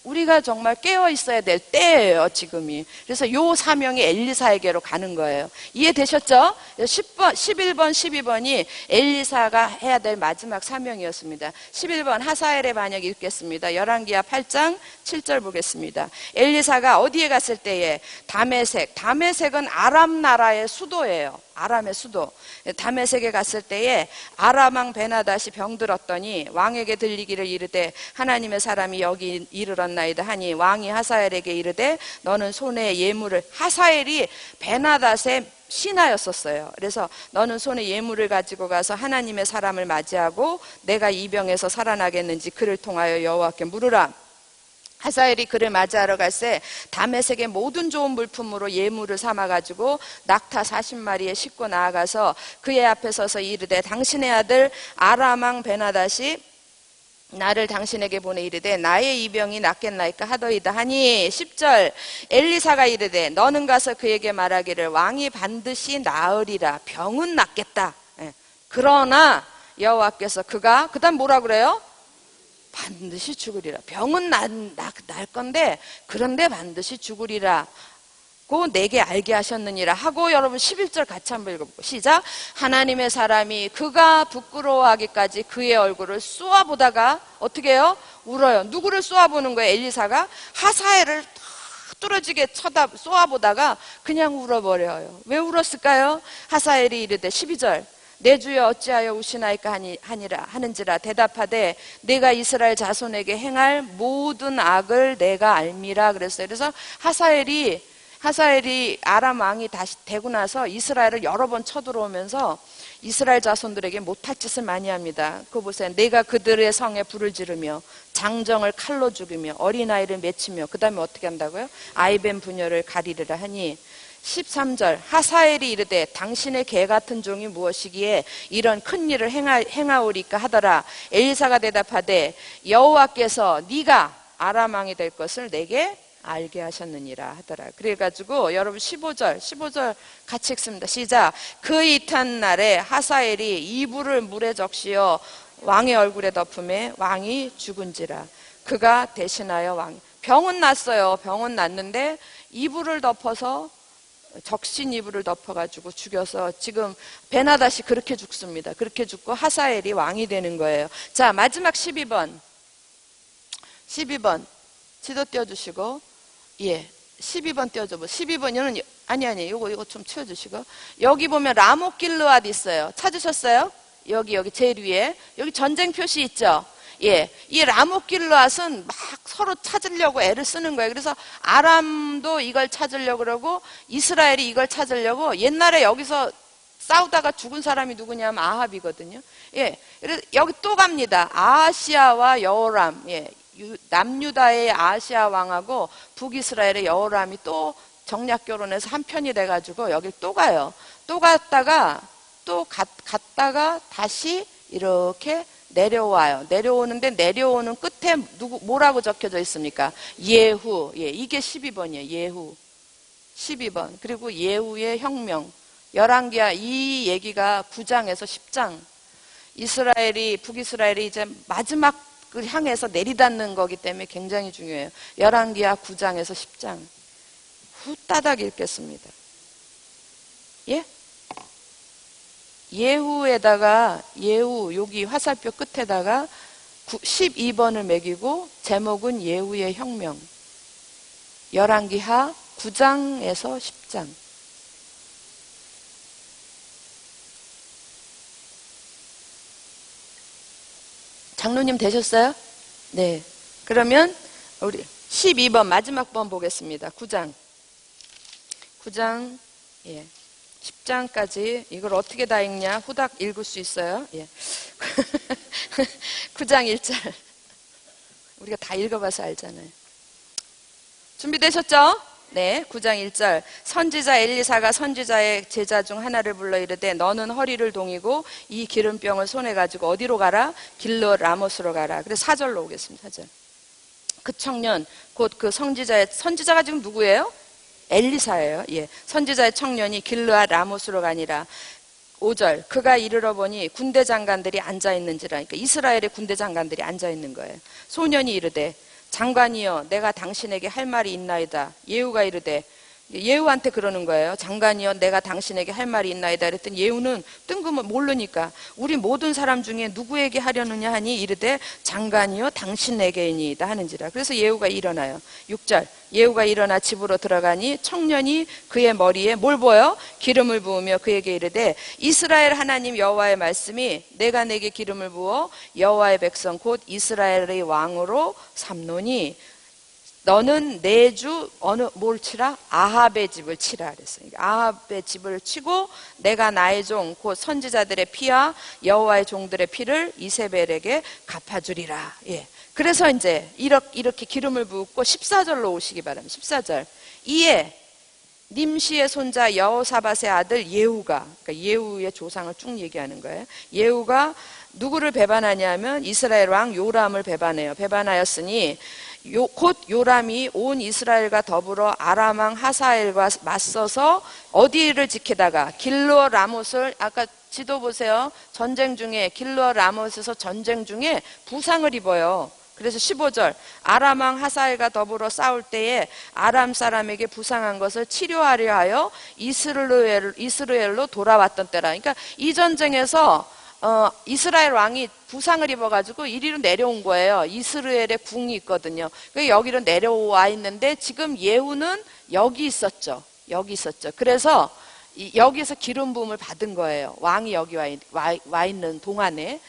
우리가 정말 깨어 있어야 될 때예요, 지금이. 그래서 요 사명이 엘리사에게로 가는 거예요. 이해되셨죠? 10번, 11번, 12번이 엘리사가 해야 될 마지막 사명이었습니다. 11번 하사엘의 반역 읽겠습니다. 열왕기하 8장 7절 보겠습니다. 엘리사가 어디에 갔을 때에 다메섹은 아람 나라의 수도예요. 아람의 수도. 다메섹에 갔을 때에 아람 왕 베나닷이 병들었더니 왕에게 들리기를 이르되 하나님의 사람이 여기 이르렀나이다 하니 왕이 하사엘에게 이르되 너는 손에 예물을, 하사엘이 베나닷의 신하였었어요. 그래서 너는 손에 예물을 가지고 가서 하나님의 사람을 맞이하고 내가 이 병에서 살아나겠는지 그를 통하여 여호와께 물으라. 하사엘이 그를 맞이하러 갈새 다메섹의 모든 좋은 물품으로 예물을 삼아가지고 낙타 40마리에 싣고 나아가서 그의 앞에 서서 이르되 당신의 아들 아람 왕 베나닷이 나를 당신에게 보내 이르되 나의 이 병이 낫겠나이까 하더이다 하니 10절 엘리사가 이르되 너는 가서 그에게 말하기를 왕이 반드시 나으리라. 병은 낫겠다. 그러나 여호와께서 그가 그 다음 뭐라 그래요? 반드시 죽으리라. 병은 날 건데 그런데 반드시 죽으리라 고 내게 알게 하셨느니라 하고 여러분 11절 같이 한번 읽어보고 시작. 하나님의 사람이 그가 부끄러워하기까지 그의 얼굴을 쏘아보다가 어떻게 해요? 울어요. 누구를 쏘아보는 거예요? 엘리사가 하사엘을 뚫어지게 쏘아보다가 그냥 울어버려요. 왜 울었을까요? 하사엘이 이르되 12절 내 주여 어찌하여 우시나이까 하는지라 대답하되 내가 이스라엘 자손에게 행할 모든 악을 내가 알미라 그랬어요. 그래서 하사엘이 아람 왕이 다시 되고 나서 이스라엘을 여러 번 쳐들어오면서 이스라엘 자손들에게 못할 짓을 많이 합니다. 그거 보세요. 내가 그들의 성에 불을 지르며 장정을 칼로 죽이며 어린아이를 맺히며 그 다음에 어떻게 한다고요? 아이벤 부녀를 가리르라 하니 13절 하사엘이 이르되 당신의 개 같은 종이 무엇이기에 이런 큰 일을 행하오리까 하더라. 엘리사가 대답하되 여호와께서 네가 아람 왕이 될 것을 내게 알게 하셨느니라 하더라. 그래가지고 여러분 15절 같이 읽습니다. 시작. 그 이튿날에 하사엘이 이불을 물에 적시어 왕의 얼굴에 덮음에 왕이 죽은지라. 그가 대신하여 병은 났어요. 병은 났는데 이불을 덮어서 적신 이불을 덮어가지고 죽여서 지금 베나닷이 그렇게 죽습니다. 그렇게 죽고 하사엘이 왕이 되는 거예요. 자, 마지막 12번. 12번. 지도 띄워주시고, 예. 12번 띄워줘봐. 12번은, 아니, 요거 좀 치워주시고. 여기 보면 라못 길르앗 있어요. 찾으셨어요? 여기 제일 위에. 여기 전쟁 표시 있죠? 예. 이 라못 길르앗은 막 서로 찾으려고 애를 쓰는 거예요. 그래서 아람도 이걸 찾으려고 그러고, 이스라엘이 이걸 찾으려고, 옛날에 여기서 싸우다가 죽은 사람이 누구냐면 아합이거든요. 예. 그래서 여기 또 갑니다. 아하시아와 여호람. 예. 남유다의 아하시아 왕하고 북이스라엘의 여호람이 또 정략 결혼해서 한 편이 돼가지고 여길 또 가요. 또 갔다가 다시 이렇게 내려와요. 내려오는데 내려오는 끝에 뭐라고 적혀져 있습니까? 예후. 예, 이게 12번이에요. 예후. 12번. 그리고 예후의 혁명. 열왕기하 이 얘기가 9장에서 10장. 북이스라엘이 이제 마지막 그 향해서 내리닫는 거기 때문에 굉장히 중요해요. 열왕기하 9장에서 10장. 후다닥 읽겠습니다. 예? 예후, 여기 화살표 끝에다가 12번을 매기고 제목은 예후의 혁명. 열왕기하 9장에서 10장. 장로님 되셨어요? 네. 그러면 우리 12번 마지막 번 보겠습니다. 9장. 예. 10장까지 이걸 어떻게 다 읽냐? 후닥 읽을 수 있어요. 예. 9장 1절. 우리가 다 읽어봐서 알잖아요. 준비되셨죠? 네, 9장 1절. 선지자 엘리사가 선지자의 제자 중 하나를 불러 이르되 너는 허리를 동이고 이 기름병을 손에 가지고 어디로 가라? 길르앗 라못으로 가라. 그래서 4절로 오겠습니다. 4절. 그 청년 곧 그 선지자가 지금 누구예요? 엘리사예요. 예. 선지자의 청년이 길르앗 라못으로 가니라. 5절. 그가 이르러 보니 군대 장관들이 앉아 있는지라. 그러니까 이스라엘의 군대 장관들이 앉아 있는 거예요. 소년이 이르되 장관이여 내가 당신에게 할 말이 있나이다. 예후가 이르되 예후한테 그러는 거예요. 장관이여 내가 당신에게 할 말이 있나이다. 그랬더니 예후는 뜬금을 모르니까 우리 모든 사람 중에 누구에게 하려느냐 하니 이르되 장관이여 당신에게이니이다 하는지라. 그래서 예후가 일어나요. 6절. 예후가 일어나 집으로 들어가니 청년이 그의 머리에 뭘 부어요? 기름을 부으며 그에게 이르되 이스라엘 하나님 여호와의 말씀이 내가 내게 기름을 부어 여호와의 백성 곧 이스라엘의 왕으로 삼노니 너는 내 주 뭘 치라? 아합의 집을 치라 그랬어요. 아합의 집을 치고 내가 나의 종 곧 선지자들의 피와 여호와의 종들의 피를 이세벨에게 갚아주리라. 예. 그래서 이제 이렇게 기름을 붓고 14절로 오시기 바랍니다. 14절. 이에 님시의 손자 여호사밧의 아들 예후가, 그러니까 예후의 조상을 쭉 얘기하는 거예요. 예후가 누구를 배반하냐면 이스라엘 왕 요람을 배반해요. 배반하였으니 곧 요람이 온 이스라엘과 더불어 아람 왕 하사엘과 맞서서 어디를 지키다가 길르앗 라못을, 아까 지도 보세요. 전쟁 중에 길르앗 라못에서 전쟁 중에 부상을 입어요. 그래서 15절. 아람 왕 하사엘과 더불어 싸울 때에 아람 사람에게 부상한 것을 치료하려 하여 이스라엘로 돌아왔던 때라. 그러니까 이 전쟁에서 이스라엘 왕이 부상을 입어가지고 이리로 내려온 거예요. 이스라엘의 궁이 있거든요. 여기로 내려와 있는데 지금 예후는 여기 있었죠. 그래서 여기서 기름 부음을 받은 거예요. 왕이 여기 와 있는 동안에.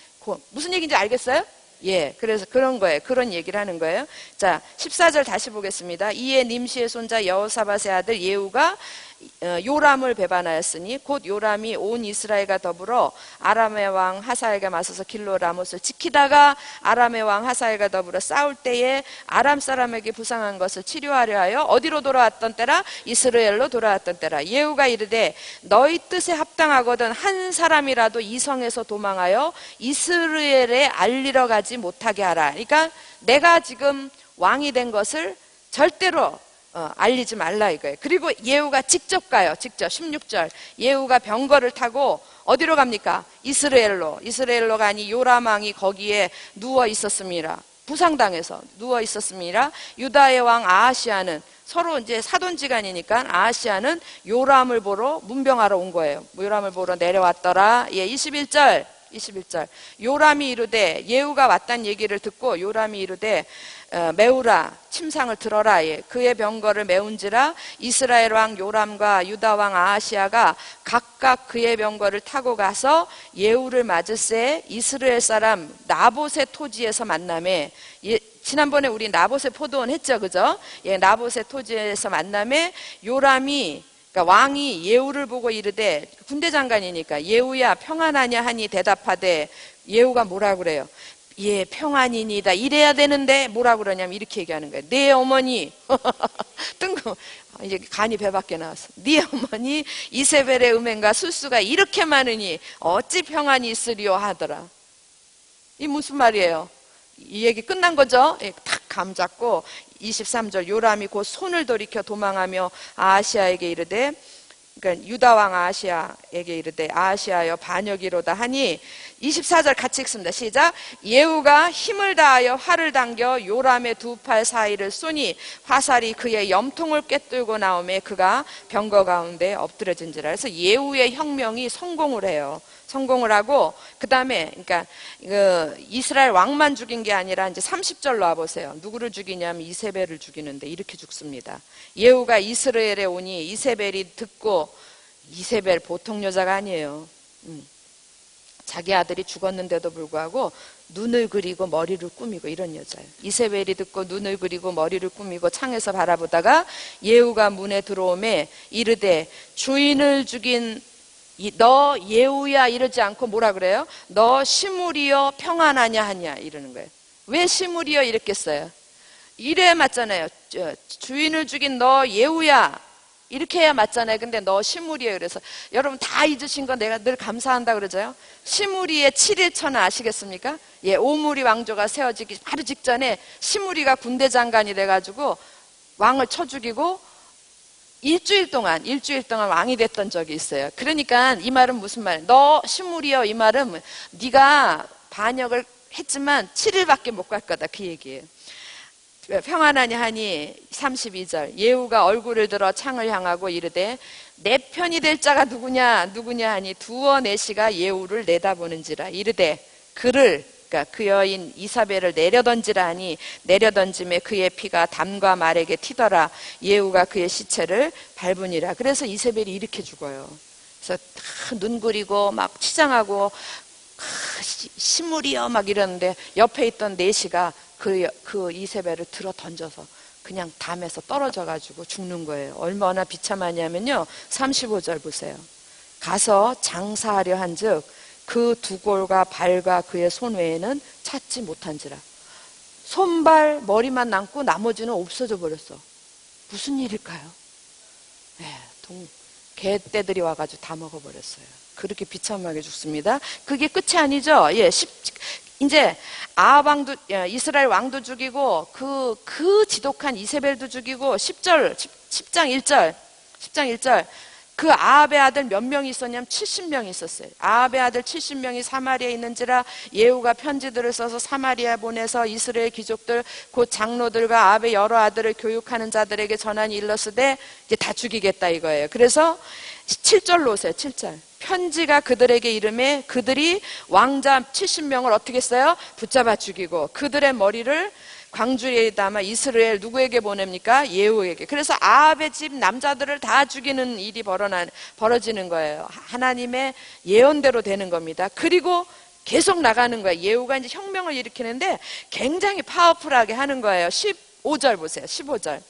무슨 얘기인지 알겠어요? 예, 그래서 그런 거예요. 그런 얘기를 하는 거예요. 자, 14절 다시 보겠습니다. 이에 님시의 손자 여호사밧의 아들 예후가 요람을 배반하였으니 곧 요람이 온 이스라엘과 더불어 아람의 왕 하사엘과 맞서서 길르앗 라못을 지키다가 아람의 왕 하사엘과 더불어 싸울 때에 아람 사람에게 부상한 것을 치료하려 하여 어디로 돌아왔던 때라? 이스라엘로 돌아왔던 때라. 예후가 이르되 너희 뜻에 합당하거든 한 사람이라도 이 성에서 도망하여 이스라엘에 알리러 가지 못하게 하라. 그러니까 내가 지금 왕이 된 것을 절대로 알리지 말라 이거예요. 그리고 예후가 직접 가요. 직접 16절. 예후가 병거를 타고 어디로 갑니까? 이스라엘로 가니 요람 왕이 거기에 누워 있었습니다. 부상당해서 누워 있었습니다. 유다의 왕 아하시아는 서로 이제 사돈지간이니까 아하시아는 요람을 보러 문병하러 온 거예요. 요람을 보러 내려왔더라. 예, 21절. 요람이 이르되, 예후가 왔다는 얘기를 듣고 요람이 이르되 메우라, 침상을 들어라. 예. 그의 병거를 메운지라. 이스라엘 왕 요람과 유다 왕 아하시아가 각각 그의 병거를 타고 가서 예후를 맞을새 이스라엘 사람 나봇의 토지에서 만나매. 예, 지난번에 우리 나봇의 포도원 했죠, 그죠? 예, 나봇의 토지에서 만나매 요람이, 그러니까 왕이 예후를 보고 이르되, 군대 장관이니까 예후야 평안하냐 하니 대답하되, 예후가 뭐라 그래요? 예, 평안이니다. 이래야 되는데 뭐라 그러냐면 이렇게 얘기하는 거예요. 내 어머니 뜬금 이제 간이 배 밖에 나왔어. 네 어머니 이세벨의 음행과 술수가 이렇게 많으니 어찌 평안이 있으리요 하더라. 이 무슨 말이에요? 이 얘기 끝난 거죠? 예, 탁 감 잡고 23절 요람이 곧 손을 돌이켜 도망하며 아하시아에게 이르되, 그러니까 유다 왕 아하시아에게 이르되 아하시아여 반역이로다 하니 24절 같이 읽습니다. 시작. 예후가 힘을 다하여 활을 당겨 요람의 두 팔 사이를 쏘니 화살이 그의 염통을 꿰뚫고 나오매 그가 병거 가운데 엎드려진지라. 그래서 예후의 혁명이 성공을 해요. 성공을 하고, 그 다음에, 그러니까, 이스라엘 왕만 죽인 게 아니라 이제 30절 놔보세요. 누구를 죽이냐면 이세벨을 죽이는데 이렇게 죽습니다. 예후가 이스라엘에 오니 이세벨이 듣고, 이세벨 보통 여자가 아니에요. 자기 아들이 죽었는데도 불구하고 눈을 그리고 머리를 꾸미고 이런 여자예요. 이세벨이 듣고 눈을 그리고 머리를 꾸미고 창에서 바라보다가 예후가 문에 들어오매 이르되 주인을 죽인 너 예후야 이러지 않고 뭐라 그래요? 너 시므리여 평안하냐 하냐 이러는 거예요. 왜 시므리여 이랬겠어요? 이래야 맞잖아요. 주인을 죽인 너 예후야 이렇게 해야 맞잖아요. 근데 너 시므리여. 그래서 여러분 다 잊으신 거 내가 늘 감사한다 그러죠. 시므리의 7일천하 아시겠습니까? 예, 오므리 왕조가 세워지기 바로 직전에 시므리가 군대 장관이 돼가지고 왕을 쳐 죽이고 일주일 동안 왕이 됐던 적이 있어요. 그러니까 이 말은 무슨 말? 너 시므리여 이 말은 네가 반역을 했지만 7일밖에 못 갈 거다 그 얘기예요. 평안하냐 하니 32절 예후가 얼굴을 들어 창을 향하고 이르되 내 편이 될 자가 누구냐 하니 두어 내시가 예후를 내다보는지라. 이르되 그를, 그러니까 그 여인 이사벨을 내려던지라 하니 내려던짐에 그의 피가 담과 말에게 튀더라. 예후가 그의 시체를 밟으니라. 그래서 이세벨이 이렇게 죽어요. 그래서 다 눈 그리고 막 치장하고 시므리여 막 이러는데 옆에 있던 내시가 그 이세벨을 들어 던져서 그냥 담에서 떨어져 가지고 죽는 거예요. 얼마나 비참하냐면요, 35절 보세요. 가서 장사하려 한즉 그 두 골과 발과 그의 손 외에는 찾지 못한지라. 손발 머리만 남고 나머지는 없어져 버렸어. 무슨 일일까요? 개떼들이 와가지고 다 먹어버렸어요. 그렇게 비참하게 죽습니다. 그게 끝이 아니죠. 예, 이제 아합왕도, 이스라엘 왕도 죽이고 그 지독한 이세벨도 죽이고 10장 1절 그 아합의 아들 몇 명이 있었냐면 70명이 있었어요. 아합의 아들 70명이 사마리아에 있는지라 예후가 편지들을 써서 사마리아 보내서 이스라엘 귀족들 곧 장로들과 아합의 여러 아들을 교육하는 자들에게 전하니 일렀으되 이제 다 죽이겠다 이거예요. 그래서 7절로 오세요. 7절 편지가 그들에게 이름에 그들이 왕자 70명을 어떻게 했어요? 붙잡아 죽이고 그들의 머리를 광주리에 담아 이스라엘 누구에게 보냅니까? 예후에게. 그래서 아합의 집 남자들을 다 죽이는 일이 벌어지는 거예요. 하나님의 예언대로 되는 겁니다. 그리고 계속 나가는 거예요. 예후가 이제 혁명을 일으키는데 굉장히 파워풀하게 하는 거예요. 15절 보세요. 15절.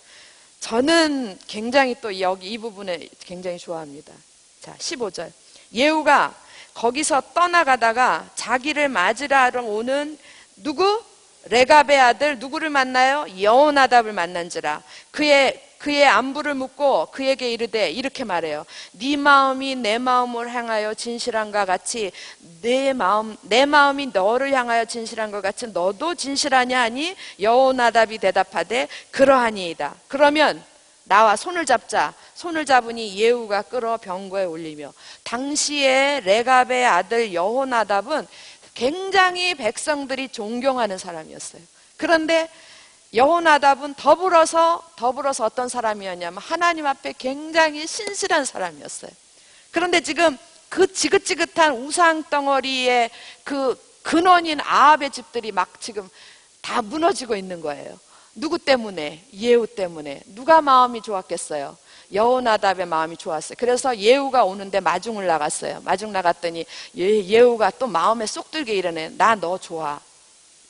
저는 굉장히 또 여기 이 부분에 굉장히 좋아합니다. 자, 15절. 예후가 거기서 떠나가다가 자기를 맞으러 오는 누구? 레갑의 아들 누구를 만나요? 여호나답을 만난지라. 그의 안부를 묻고 그에게 이르되 이렇게 말해요. 네 마음이 내 마음을 향하여 진실한가 같이 내 마음이 너를 향하여 진실한 것 같이 너도 진실하냐 하니 여호나답이 대답하되 그러하니이다. 그러면 나와 손을 잡자. 손을 잡으니 예후가 끌어 병거에 올리며. 당시에 레갑의 아들 여호나답은 굉장히 백성들이 존경하는 사람이었어요. 그런데 여호나답은 더불어서 어떤 사람이었냐면 하나님 앞에 굉장히 신실한 사람이었어요. 그런데 지금 그 지긋지긋한 우상 덩어리의 그 근원인 아합의 집들이 막 지금 다 무너지고 있는 거예요. 누구 때문에? 예후 때문에. 누가 마음이 좋았겠어요? 여호나답의 마음이 좋았어요. 그래서 예후가 오는데 마중을 나갔어요. 마중 나갔더니 예후가 또 마음에 쏙 들게 이러네. 나 너 좋아.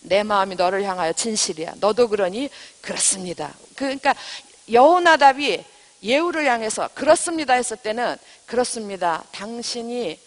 내 마음이 너를 향하여 진실이야. 너도 그러니? 그렇습니다. 그러니까 여호나답이 예후를 향해서 그렇습니다 했을 때는 그렇습니다. 당신이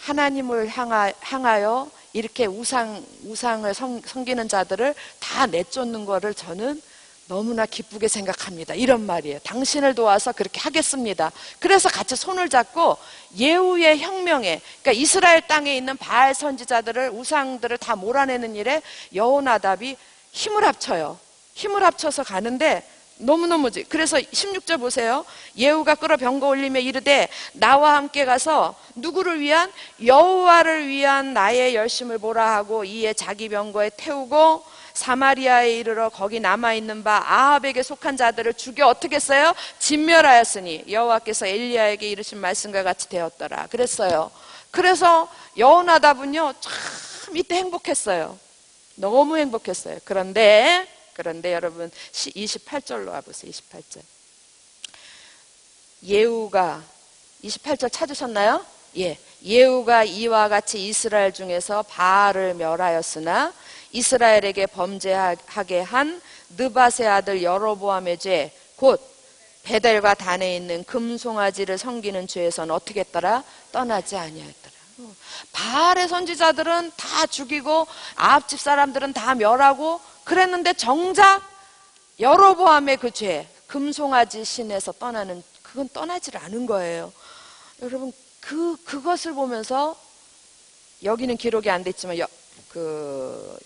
하나님을 향하여 이렇게 우상을 섬기는 자들을 다 내쫓는 거를 저는 너무나 기쁘게 생각합니다. 이런 말이에요. 당신을 도와서 그렇게 하겠습니다. 그래서 같이 손을 잡고 예후의 혁명에, 그러니까 이스라엘 땅에 있는 바알 선지자들을, 우상들을 다 몰아내는 일에 여호나답이 힘을 합쳐요. 힘을 합쳐서 가는데 너무너무지. 그래서 16절 보세요. 예후가 끌어 병거 올리며 이르되 나와 함께 가서 누구를 위한? 여호와를 위한 나의 열심을 보라 하고 이에 자기 병거에 태우고 사마리아에 이르러 거기 남아있는 바 아합에게 속한 자들을 죽여 어떻게 했어요? 진멸하였으니 여호와께서 엘리야에게 이르신 말씀과 같이 되었더라 그랬어요. 그래서 여호나답은요 참 이때 행복했어요. 너무 행복했어요. 그런데 여러분 28절로 와보세요. 28절. 예후가 28절 찾으셨나요? 예. 예후가 이와 같이 이스라엘 중에서 바알을 멸하였으나 이스라엘에게 범죄하게 한 느밧의 아들 여로보암의 죄 곧 베델과 단에 있는 금송아지를 섬기는 죄에서는 어떻게 했더라? 떠나지 아니하였더라. 바알의 선지자들은 다 죽이고 아합 집 사람들은 다 멸하고 그랬는데 정작 여로보암의 그 죄, 금송아지 신에서 떠나는, 그건 떠나질 않은 거예요. 여러분 그것을 보면서 여기는 기록이 안 돼 있지만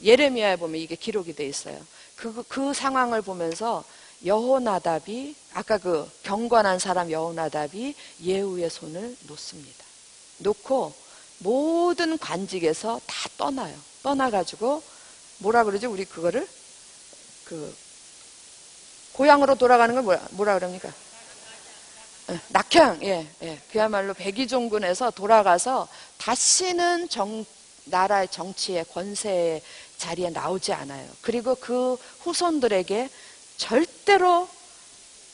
예레미야에 보면 이게 기록이 돼 있어요. 그 상황을 보면서 여호나답이, 아까 그 경건한 사람 여호나답이 예후의 손을 놓습니다. 놓고 모든 관직에서 다 떠나요. 떠나가지고 뭐라 그러지? 우리 그거를 고향으로 돌아가는 걸 뭐라 그럽니까? 낙향. 예. 그야말로 백의종군에서 돌아가서 다시는 나라의 정치의 권세의 자리에 나오지 않아요. 그리고 그 후손들에게 절대로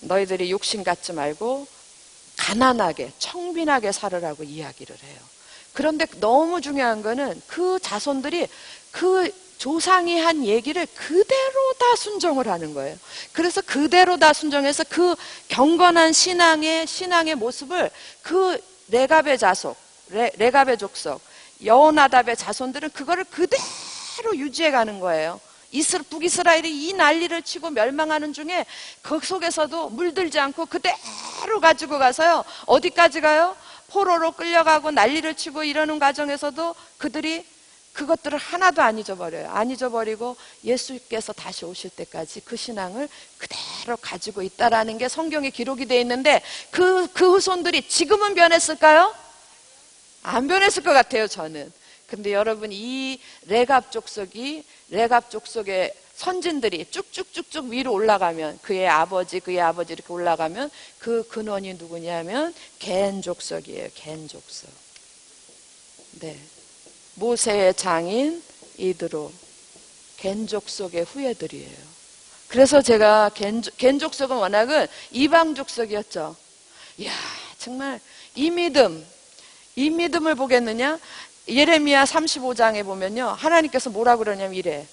너희들이 욕심 갖지 말고 가난하게 청빈하게 살으라고 이야기를 해요. 그런데 너무 중요한 거는 그 자손들이 그 조상이 한 얘기를 그대로 다 순종을 하는 거예요. 그래서 그대로 다 순종해서 그 경건한 신앙의 모습을 그 레갑의 족속 여호나답의 자손들은 그거를 그대로 유지해 가는 거예요. 북이스라엘이 이 난리를 치고 멸망하는 중에 그 속에서도 물들지 않고 그대로 가지고 가서요. 어디까지 가요? 포로로 끌려가고 난리를 치고 이러는 과정에서도 그들이 그것들을 하나도 안 잊어버려요. 안 잊어버리고 예수께서 다시 오실 때까지 그 신앙을 그대로 가지고 있다라는 게 성경에 기록이 되어 있는데 그 후손들이 지금은 변했을까요? 안 변했을 것 같아요, 저는. 근데 여러분, 이 레갑 족속의 선진들이 쭉쭉쭉쭉 위로 올라가면 그의 아버지 이렇게 올라가면 그 근원이 누구냐면 겐 족속이에요. 겐 족속. 네. 모세의 장인 이드로 겐 족속의 후예들이에요. 그래서 제가 겐 족속은 워낙은 이방 족속이었죠. 이야, 정말 이 믿음을 보겠느냐? 예레미야 35장에 보면요, 하나님께서 뭐라 그러냐면 이래.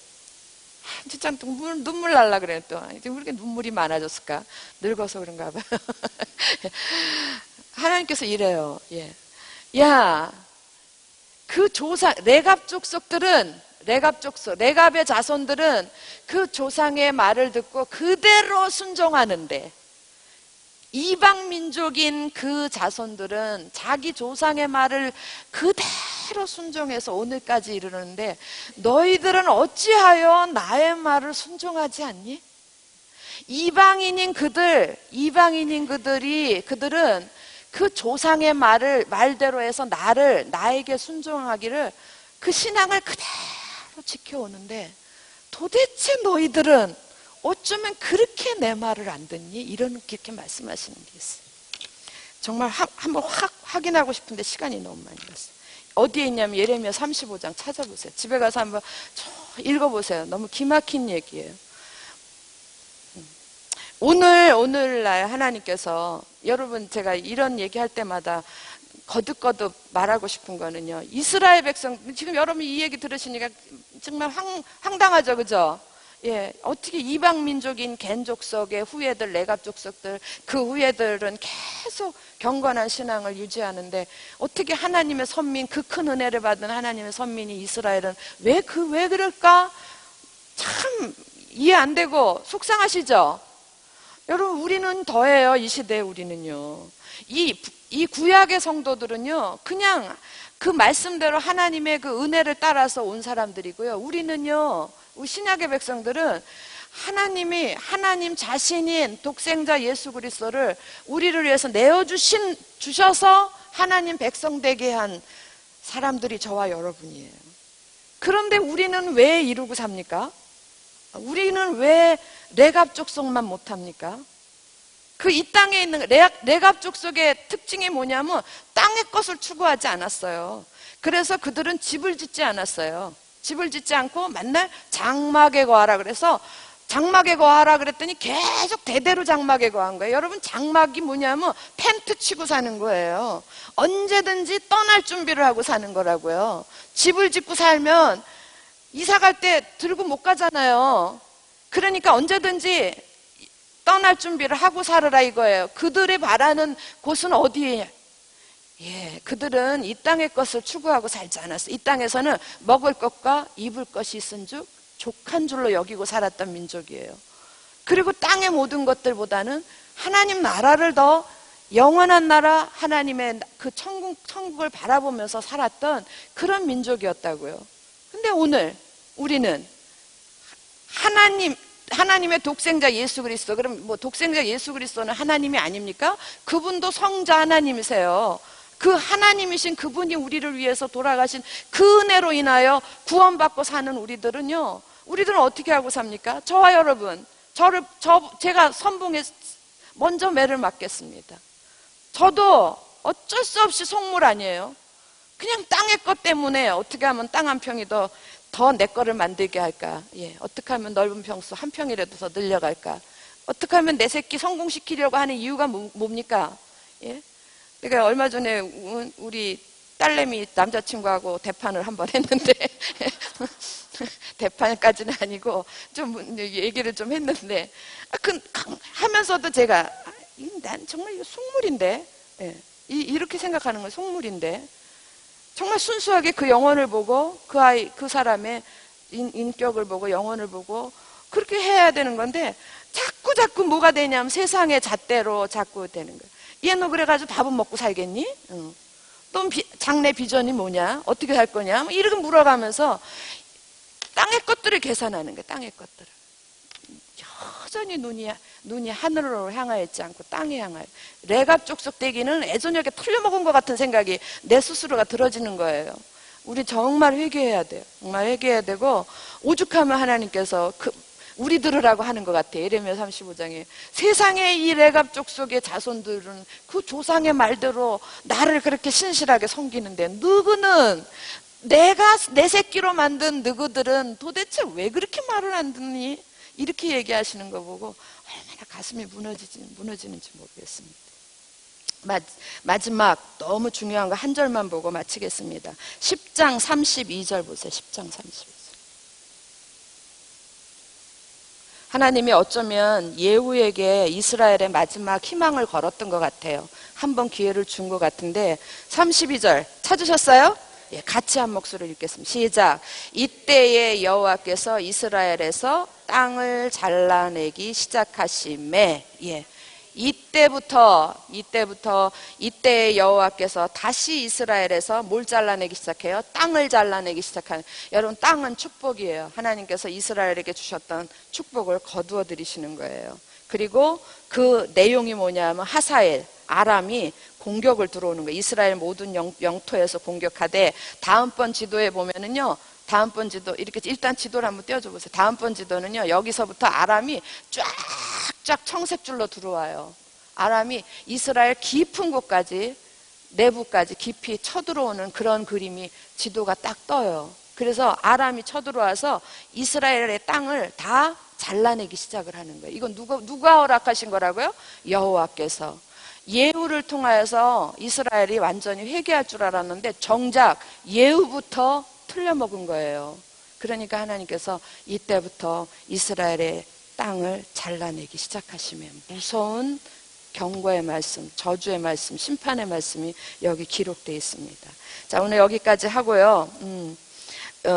진짜 눈물 날라 그래요. 또 왜 이렇게 눈물이 많아졌을까? 늙어서 그런가 봐. 하나님께서 이래요. 예. 야, 그 조상 레갑 레갑의 자손들은 그 조상의 말을 듣고 그대로 순종하는데 이방 민족인 그 자손들은 자기 조상의 말을 그대로 순종해서 오늘까지 이르는데 너희들은 어찌하여 나의 말을 순종하지 않니? 이방인인 그들은 그 조상의 말대로 해서 나에게 순종하기를 그 신앙을 그대로 지켜오는데 도대체 너희들은 어쩌면 그렇게 내 말을 안 듣니? 그렇게 말씀하시는 게 있어요. 정말 한번 확인하고 싶은데 시간이 너무 많이 갔어요. 어디에 있냐면 예레미야 35장 찾아보세요. 집에 가서 한번 읽어보세요. 너무 기막힌 얘기예요. 오늘날 하나님께서, 여러분 제가 이런 얘기할 때마다 거듭거듭 말하고 싶은 거는요, 이스라엘 백성, 지금 여러분이 이 얘기 들으시니까 정말 황당하죠, 그죠? 예, 어떻게 이방 민족인 겐 족속의 후예들, 레갑 족속들, 그 후예들은 계속 경건한 신앙을 유지하는데 어떻게 하나님의 선민, 그 큰 은혜를 받은 하나님의 선민이 이스라엘은 왜 그럴까? 참 이해 안 되고 속상하시죠? 여러분, 우리는 더해요. 이 시대에 우리는요, 이 구약의 성도들은요, 그냥 그 말씀대로 하나님의 그 은혜를 따라서 온 사람들이고요. 우리는요, 우리 신약의 백성들은 하나님 자신인 독생자 예수 그리스도를 우리를 위해서 주셔서 하나님 백성 되게 한 사람들이 저와 여러분이에요. 그런데 우리는 왜 이루고 삽니까? 우리는 왜 레갑 족속만 못합니까? 그 이 땅에 있는 레갑 족속의 특징이 뭐냐면 땅의 것을 추구하지 않았어요. 그래서 그들은 집을 짓지 않았어요. 집을 짓지 않고 맨날 장막에 거하라 그래서 장막에 거하라 그랬더니 계속 대대로 장막에 거한 거예요. 여러분, 장막이 뭐냐면 텐트 치고 사는 거예요. 언제든지 떠날 준비를 하고 사는 거라고요. 집을 짓고 살면 이사 갈 때 들고 못 가잖아요. 그러니까 언제든지 떠날 준비를 하고 살으라 이거예요. 그들이 바라는 곳은 어디에? 예, 그들은 이 땅의 것을 추구하고 살지 않았어요. 이 땅에서는 먹을 것과 입을 것이 있은즉 족한 줄로 여기고 살았던 민족이에요. 그리고 땅의 모든 것들보다는 하나님 나라를 더 영원한 나라, 하나님의 그 천국을 바라보면서 살았던 그런 민족이었다고요. 근데 오늘 우리는 하나님의 독생자 예수 그리스도, 그럼 뭐 독생자 예수 그리스도는 하나님이 아닙니까? 그분도 성자 하나님이세요. 그 하나님이신 그분이 우리를 위해서 돌아가신 그 은혜로 인하여 구원받고 사는 우리들은 어떻게 하고 삽니까? 저와 여러분, 제가 선봉에 먼저 매를 맞겠습니다. 저도 어쩔 수 없이 속물 아니에요. 그냥 땅의 것 때문에 어떻게 하면 땅 한 평이 더 내 거를 만들게 할까? 예, 어떻게 하면 넓은 평수 한 평이라도 더 늘려갈까? 어떻게 하면 내 새끼 성공시키려고 하는 이유가 뭡니까? 예? 그러니까 얼마 전에 우리 딸내미 남자친구하고 대판을 한번 했는데 대판까지는 아니고 좀 얘기를 좀 했는데 하면서도 제가 난 정말 이거 속물인데, 예, 이렇게 생각하는 건 속물인데, 정말 순수하게 그 영혼을 보고 그 사람의 인격을 보고 영혼을 보고 그렇게 해야 되는 건데 자꾸 뭐가 되냐면 세상의 잣대로 자꾸 되는 거예요. 얘 너 그래가지고 밥은 먹고 살겠니? 또 장래 비전이 뭐냐? 어떻게 할 거냐? 이렇게 물어가면서 땅의 것들을 계산하는 거예요. 땅의 것들을. 여전히 눈이 하늘로 향하여 있지 않고 땅에 향하여. 레갑 족속 되기는 애저녁에 틀려먹은 것 같은 생각이 내 스스로가 들어지는 거예요. 우리 정말 회개해야 돼요. 정말 회개해야 되고, 오죽하면 하나님께서 우리 들으라고 하는 것 같아요. 예레미야 35장에 세상의 이 레갑 족속의 자손들은 그 조상의 말대로 나를 그렇게 신실하게 섬기는데 너희는 내가 내 새끼로 만든 너희들은 도대체 왜 그렇게 말을 안 듣니? 이렇게 얘기하시는 거 보고 얼마나 가슴이 무너지는지 모르겠습니다. 마지막 너무 중요한 거 한 절만 보고 마치겠습니다. 10장 32절 보세요. 10장 32절. 하나님이 어쩌면 예후에게 이스라엘의 마지막 희망을 걸었던 것 같아요. 한번 기회를 준 것 같은데 32절 찾으셨어요? 예, 같이 한 목소리를 읽겠습니다. 시작. 이때에 여호와께서 이스라엘에서 땅을 잘라내기 시작하심에, 예, 이때에 여호와께서 다시 이스라엘에서 뭘 잘라내기 시작해요? 땅을 잘라내기 시작하는. 여러분, 땅은 축복이에요. 하나님께서 이스라엘에게 주셨던 축복을 거두어 드리시는 거예요. 그리고 그 내용이 뭐냐면 하사엘, 아람이 공격을 들어오는 거예요. 이스라엘 모든 영토에서 공격하되, 다음번 지도에 보면은요 다음번 지도 이렇게 일단 지도를 한번 띄워줘 보세요. 다음번 지도는요, 여기서부터 아람이 쫙쫙 청색줄로 들어와요. 아람이 이스라엘 깊은 곳까지, 내부까지 깊이 쳐들어오는 그런 그림이 지도가 딱 떠요. 그래서 아람이 쳐들어와서 이스라엘의 땅을 다 잘라내기 시작을 하는 거예요. 이건 누가 허락하신 거라고요? 여호와께서. 예후를 통하여서 이스라엘이 완전히 회개할 줄 알았는데 정작 예후부터 틀려먹은 거예요. 그러니까 하나님께서 이때부터 이스라엘의 땅을 잘라내기 시작하시면 무서운 경고의 말씀, 저주의 말씀, 심판의 말씀이 여기 기록되어 있습니다. 자, 오늘 여기까지 하고요.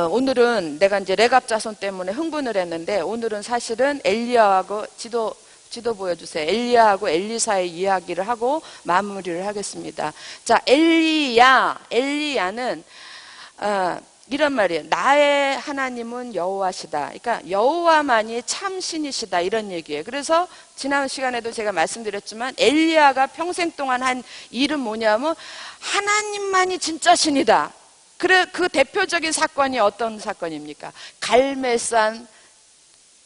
오늘은 내가 이제 레갑 자손 때문에 흥분을 했는데, 오늘은 사실은 엘리야하고 지도 보여주세요. 엘리야하고 엘리사의 이야기를 하고 마무리를 하겠습니다. 자, 엘리야는 이런 말이에요. 나의 하나님은 여호와시다. 그러니까 여호와만이 참 신이시다, 이런 얘기예요. 그래서 지난 시간에도 제가 말씀드렸지만 엘리야가 평생 동안 한 일은 뭐냐면 하나님만이 진짜 신이다. 그 대표적인 사건이 어떤 사건입니까? 갈멜산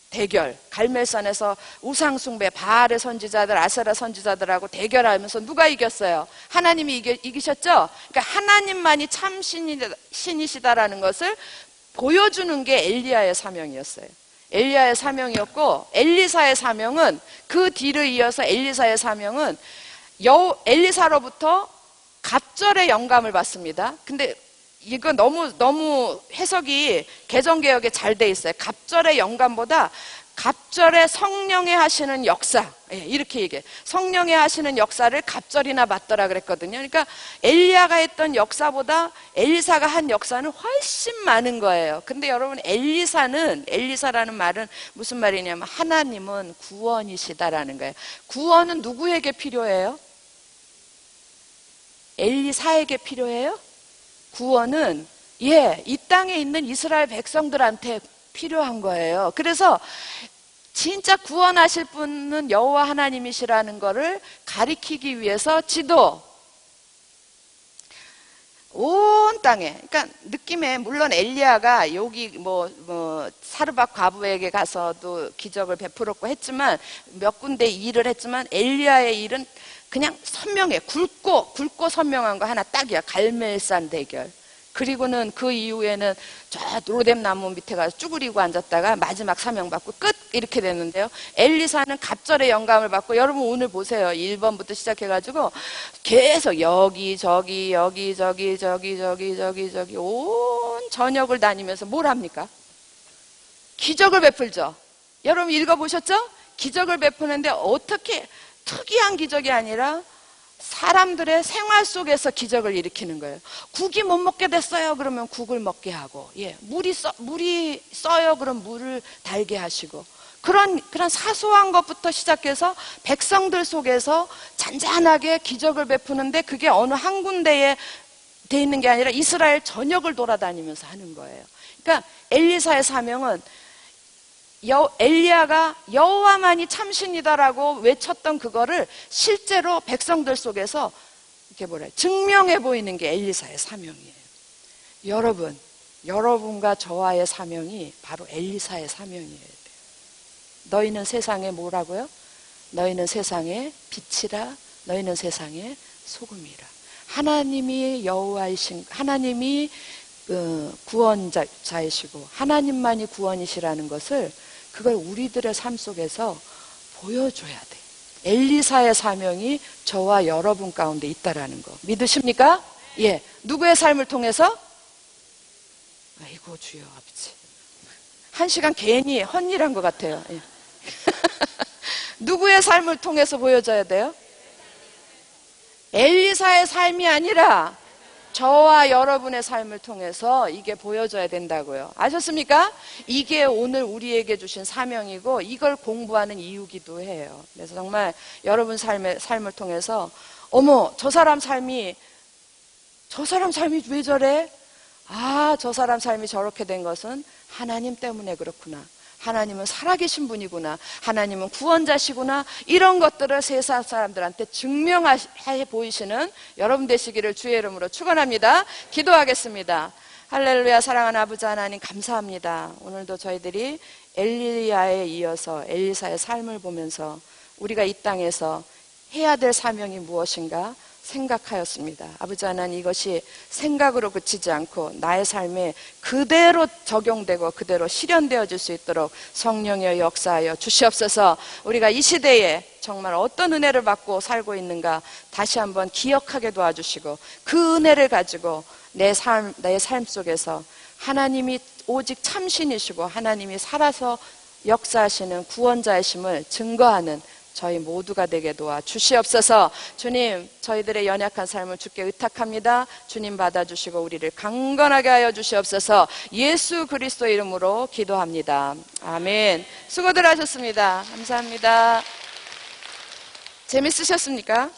대결. 갈멜산에서 우상숭배, 바알의 선지자들, 아세라 선지자들하고 대결하면서 누가 이겼어요? 하나님이 이기셨죠? 그러니까 하나님만이 참 신이시다라는 것을 보여주는 게 엘리야의 사명이었어요. 엘리야의 사명이었고, 엘리사의 사명은 그 뒤를 이어서 엘리사의 사명은 엘리사로부터 갑절의 영감을 받습니다. 근데 이거 너무 해석이 개정개혁에 잘 돼 있어요. 갑절의 영감보다 갑절의 성령의 하시는 역사, 이렇게 얘기해. 성령의 하시는 역사를 갑절이나 받더라 그랬거든요. 그러니까 엘리야가 했던 역사보다 엘리사가 한 역사는 훨씬 많은 거예요. 근데 여러분, 엘리사라는 말은 무슨 말이냐면 하나님은 구원이시다라는 거예요. 구원은 누구에게 필요해요? 엘리사에게 필요해요? 구원은 이 땅에 있는 이스라엘 백성들한테 필요한 거예요. 그래서 진짜 구원하실 분은 여호와 하나님이시라는 것을 가리키기 위해서 온 땅에, 그러니까 느낌에, 물론 엘리야가 여기 사르밧 과부에게 가서도 기적을 베풀었고 했지만, 몇 군데 일을 했지만 엘리야의 일은 그냥 선명해. 굵고 선명한 거 하나 딱이야. 갈멜산 대결. 그리고는 그 이후에는 저 로뎀 나무 밑에 가서 쭈그리고 앉았다가 마지막 사명 받고 끝, 이렇게 됐는데요. 엘리사는 갑절의 영감을 받고, 여러분 오늘 보세요. 1번부터 시작해가지고 계속 여기저기 온 전역을 다니면서 뭘 합니까? 기적을 베풀죠. 여러분 읽어보셨죠? 기적을 베푸는데 어떻게, 특이한 기적이 아니라 사람들의 생활 속에서 기적을 일으키는 거예요. 국이 못 먹게 됐어요. 그러면 국을 먹게 하고, 물이 써요. 그럼 물을 달게 하시고, 그런 사소한 것부터 시작해서 백성들 속에서 잔잔하게 기적을 베푸는데, 그게 어느 한 군데에 돼 있는 게 아니라 이스라엘 전역을 돌아다니면서 하는 거예요. 그러니까 엘리사의 사명은 엘리야가 여호와만이 참신이다라고 외쳤던 그거를 실제로 백성들 속에서 이렇게 증명해 보이는 게 엘리사의 사명이에요. 여러분과 저와의 사명이 바로 엘리사의 사명이에요. 너희는 세상에 뭐라고요? 너희는 세상의 빛이라, 너희는 세상의 소금이라. 하나님이 여호와이신, 하나님이 구원자이시고 하나님만이 구원이시라는 것을, 그걸 우리들의 삶 속에서 보여줘야 돼. 엘리사의 사명이 저와 여러분 가운데 있다라는 거 믿으십니까? 누구의 삶을 통해서? 아이고 주여 아버지, 한 시간 괜히 헛일한 것 같아요. 누구의 삶을 통해서 보여줘야 돼요? 엘리사의 삶이 아니라 저와 여러분의 삶을 통해서 이게 보여져야 된다고요. 아셨습니까? 이게 오늘 우리에게 주신 사명이고, 이걸 공부하는 이유기도 해요. 그래서 정말 여러분 삶을 통해서, 어머, 저 사람 삶이 왜 저래? 저 사람 삶이 저렇게 된 것은 하나님 때문에 그렇구나. 하나님은 살아계신 분이구나. 하나님은 구원자시구나. 이런 것들을 세상 사람들한테 증명해 보이시는 여러분 되시기를 주의 이름으로 축원합니다. 기도하겠습니다. 할렐루야. 사랑하는 아버지 하나님 감사합니다. 오늘도 저희들이 엘리야에 이어서 엘리사의 삶을 보면서 우리가 이 땅에서 해야 될 사명이 무엇인가 생각하였습니다. 아버지 하나님, 이것이 생각으로 그치지 않고 나의 삶에 그대로 적용되고 그대로 실현되어질 수 있도록 성령의 역사하여 주시옵소서. 우리가 이 시대에 정말 어떤 은혜를 받고 살고 있는가 다시 한번 기억하게 도와주시고, 그 은혜를 가지고 내 삶 속에서 하나님이 오직 참신이시고 하나님이 살아서 역사하시는 구원자이심을 증거하는 저희 모두가 되게 도와 주시옵소서. 주님, 저희들의 연약한 삶을 주께 의탁합니다. 주님 받아주시고 우리를 강건하게 하여 주시옵소서. 예수 그리스도 이름으로 기도합니다. 아멘. 수고들 하셨습니다. 감사합니다. 재밌으셨습니까?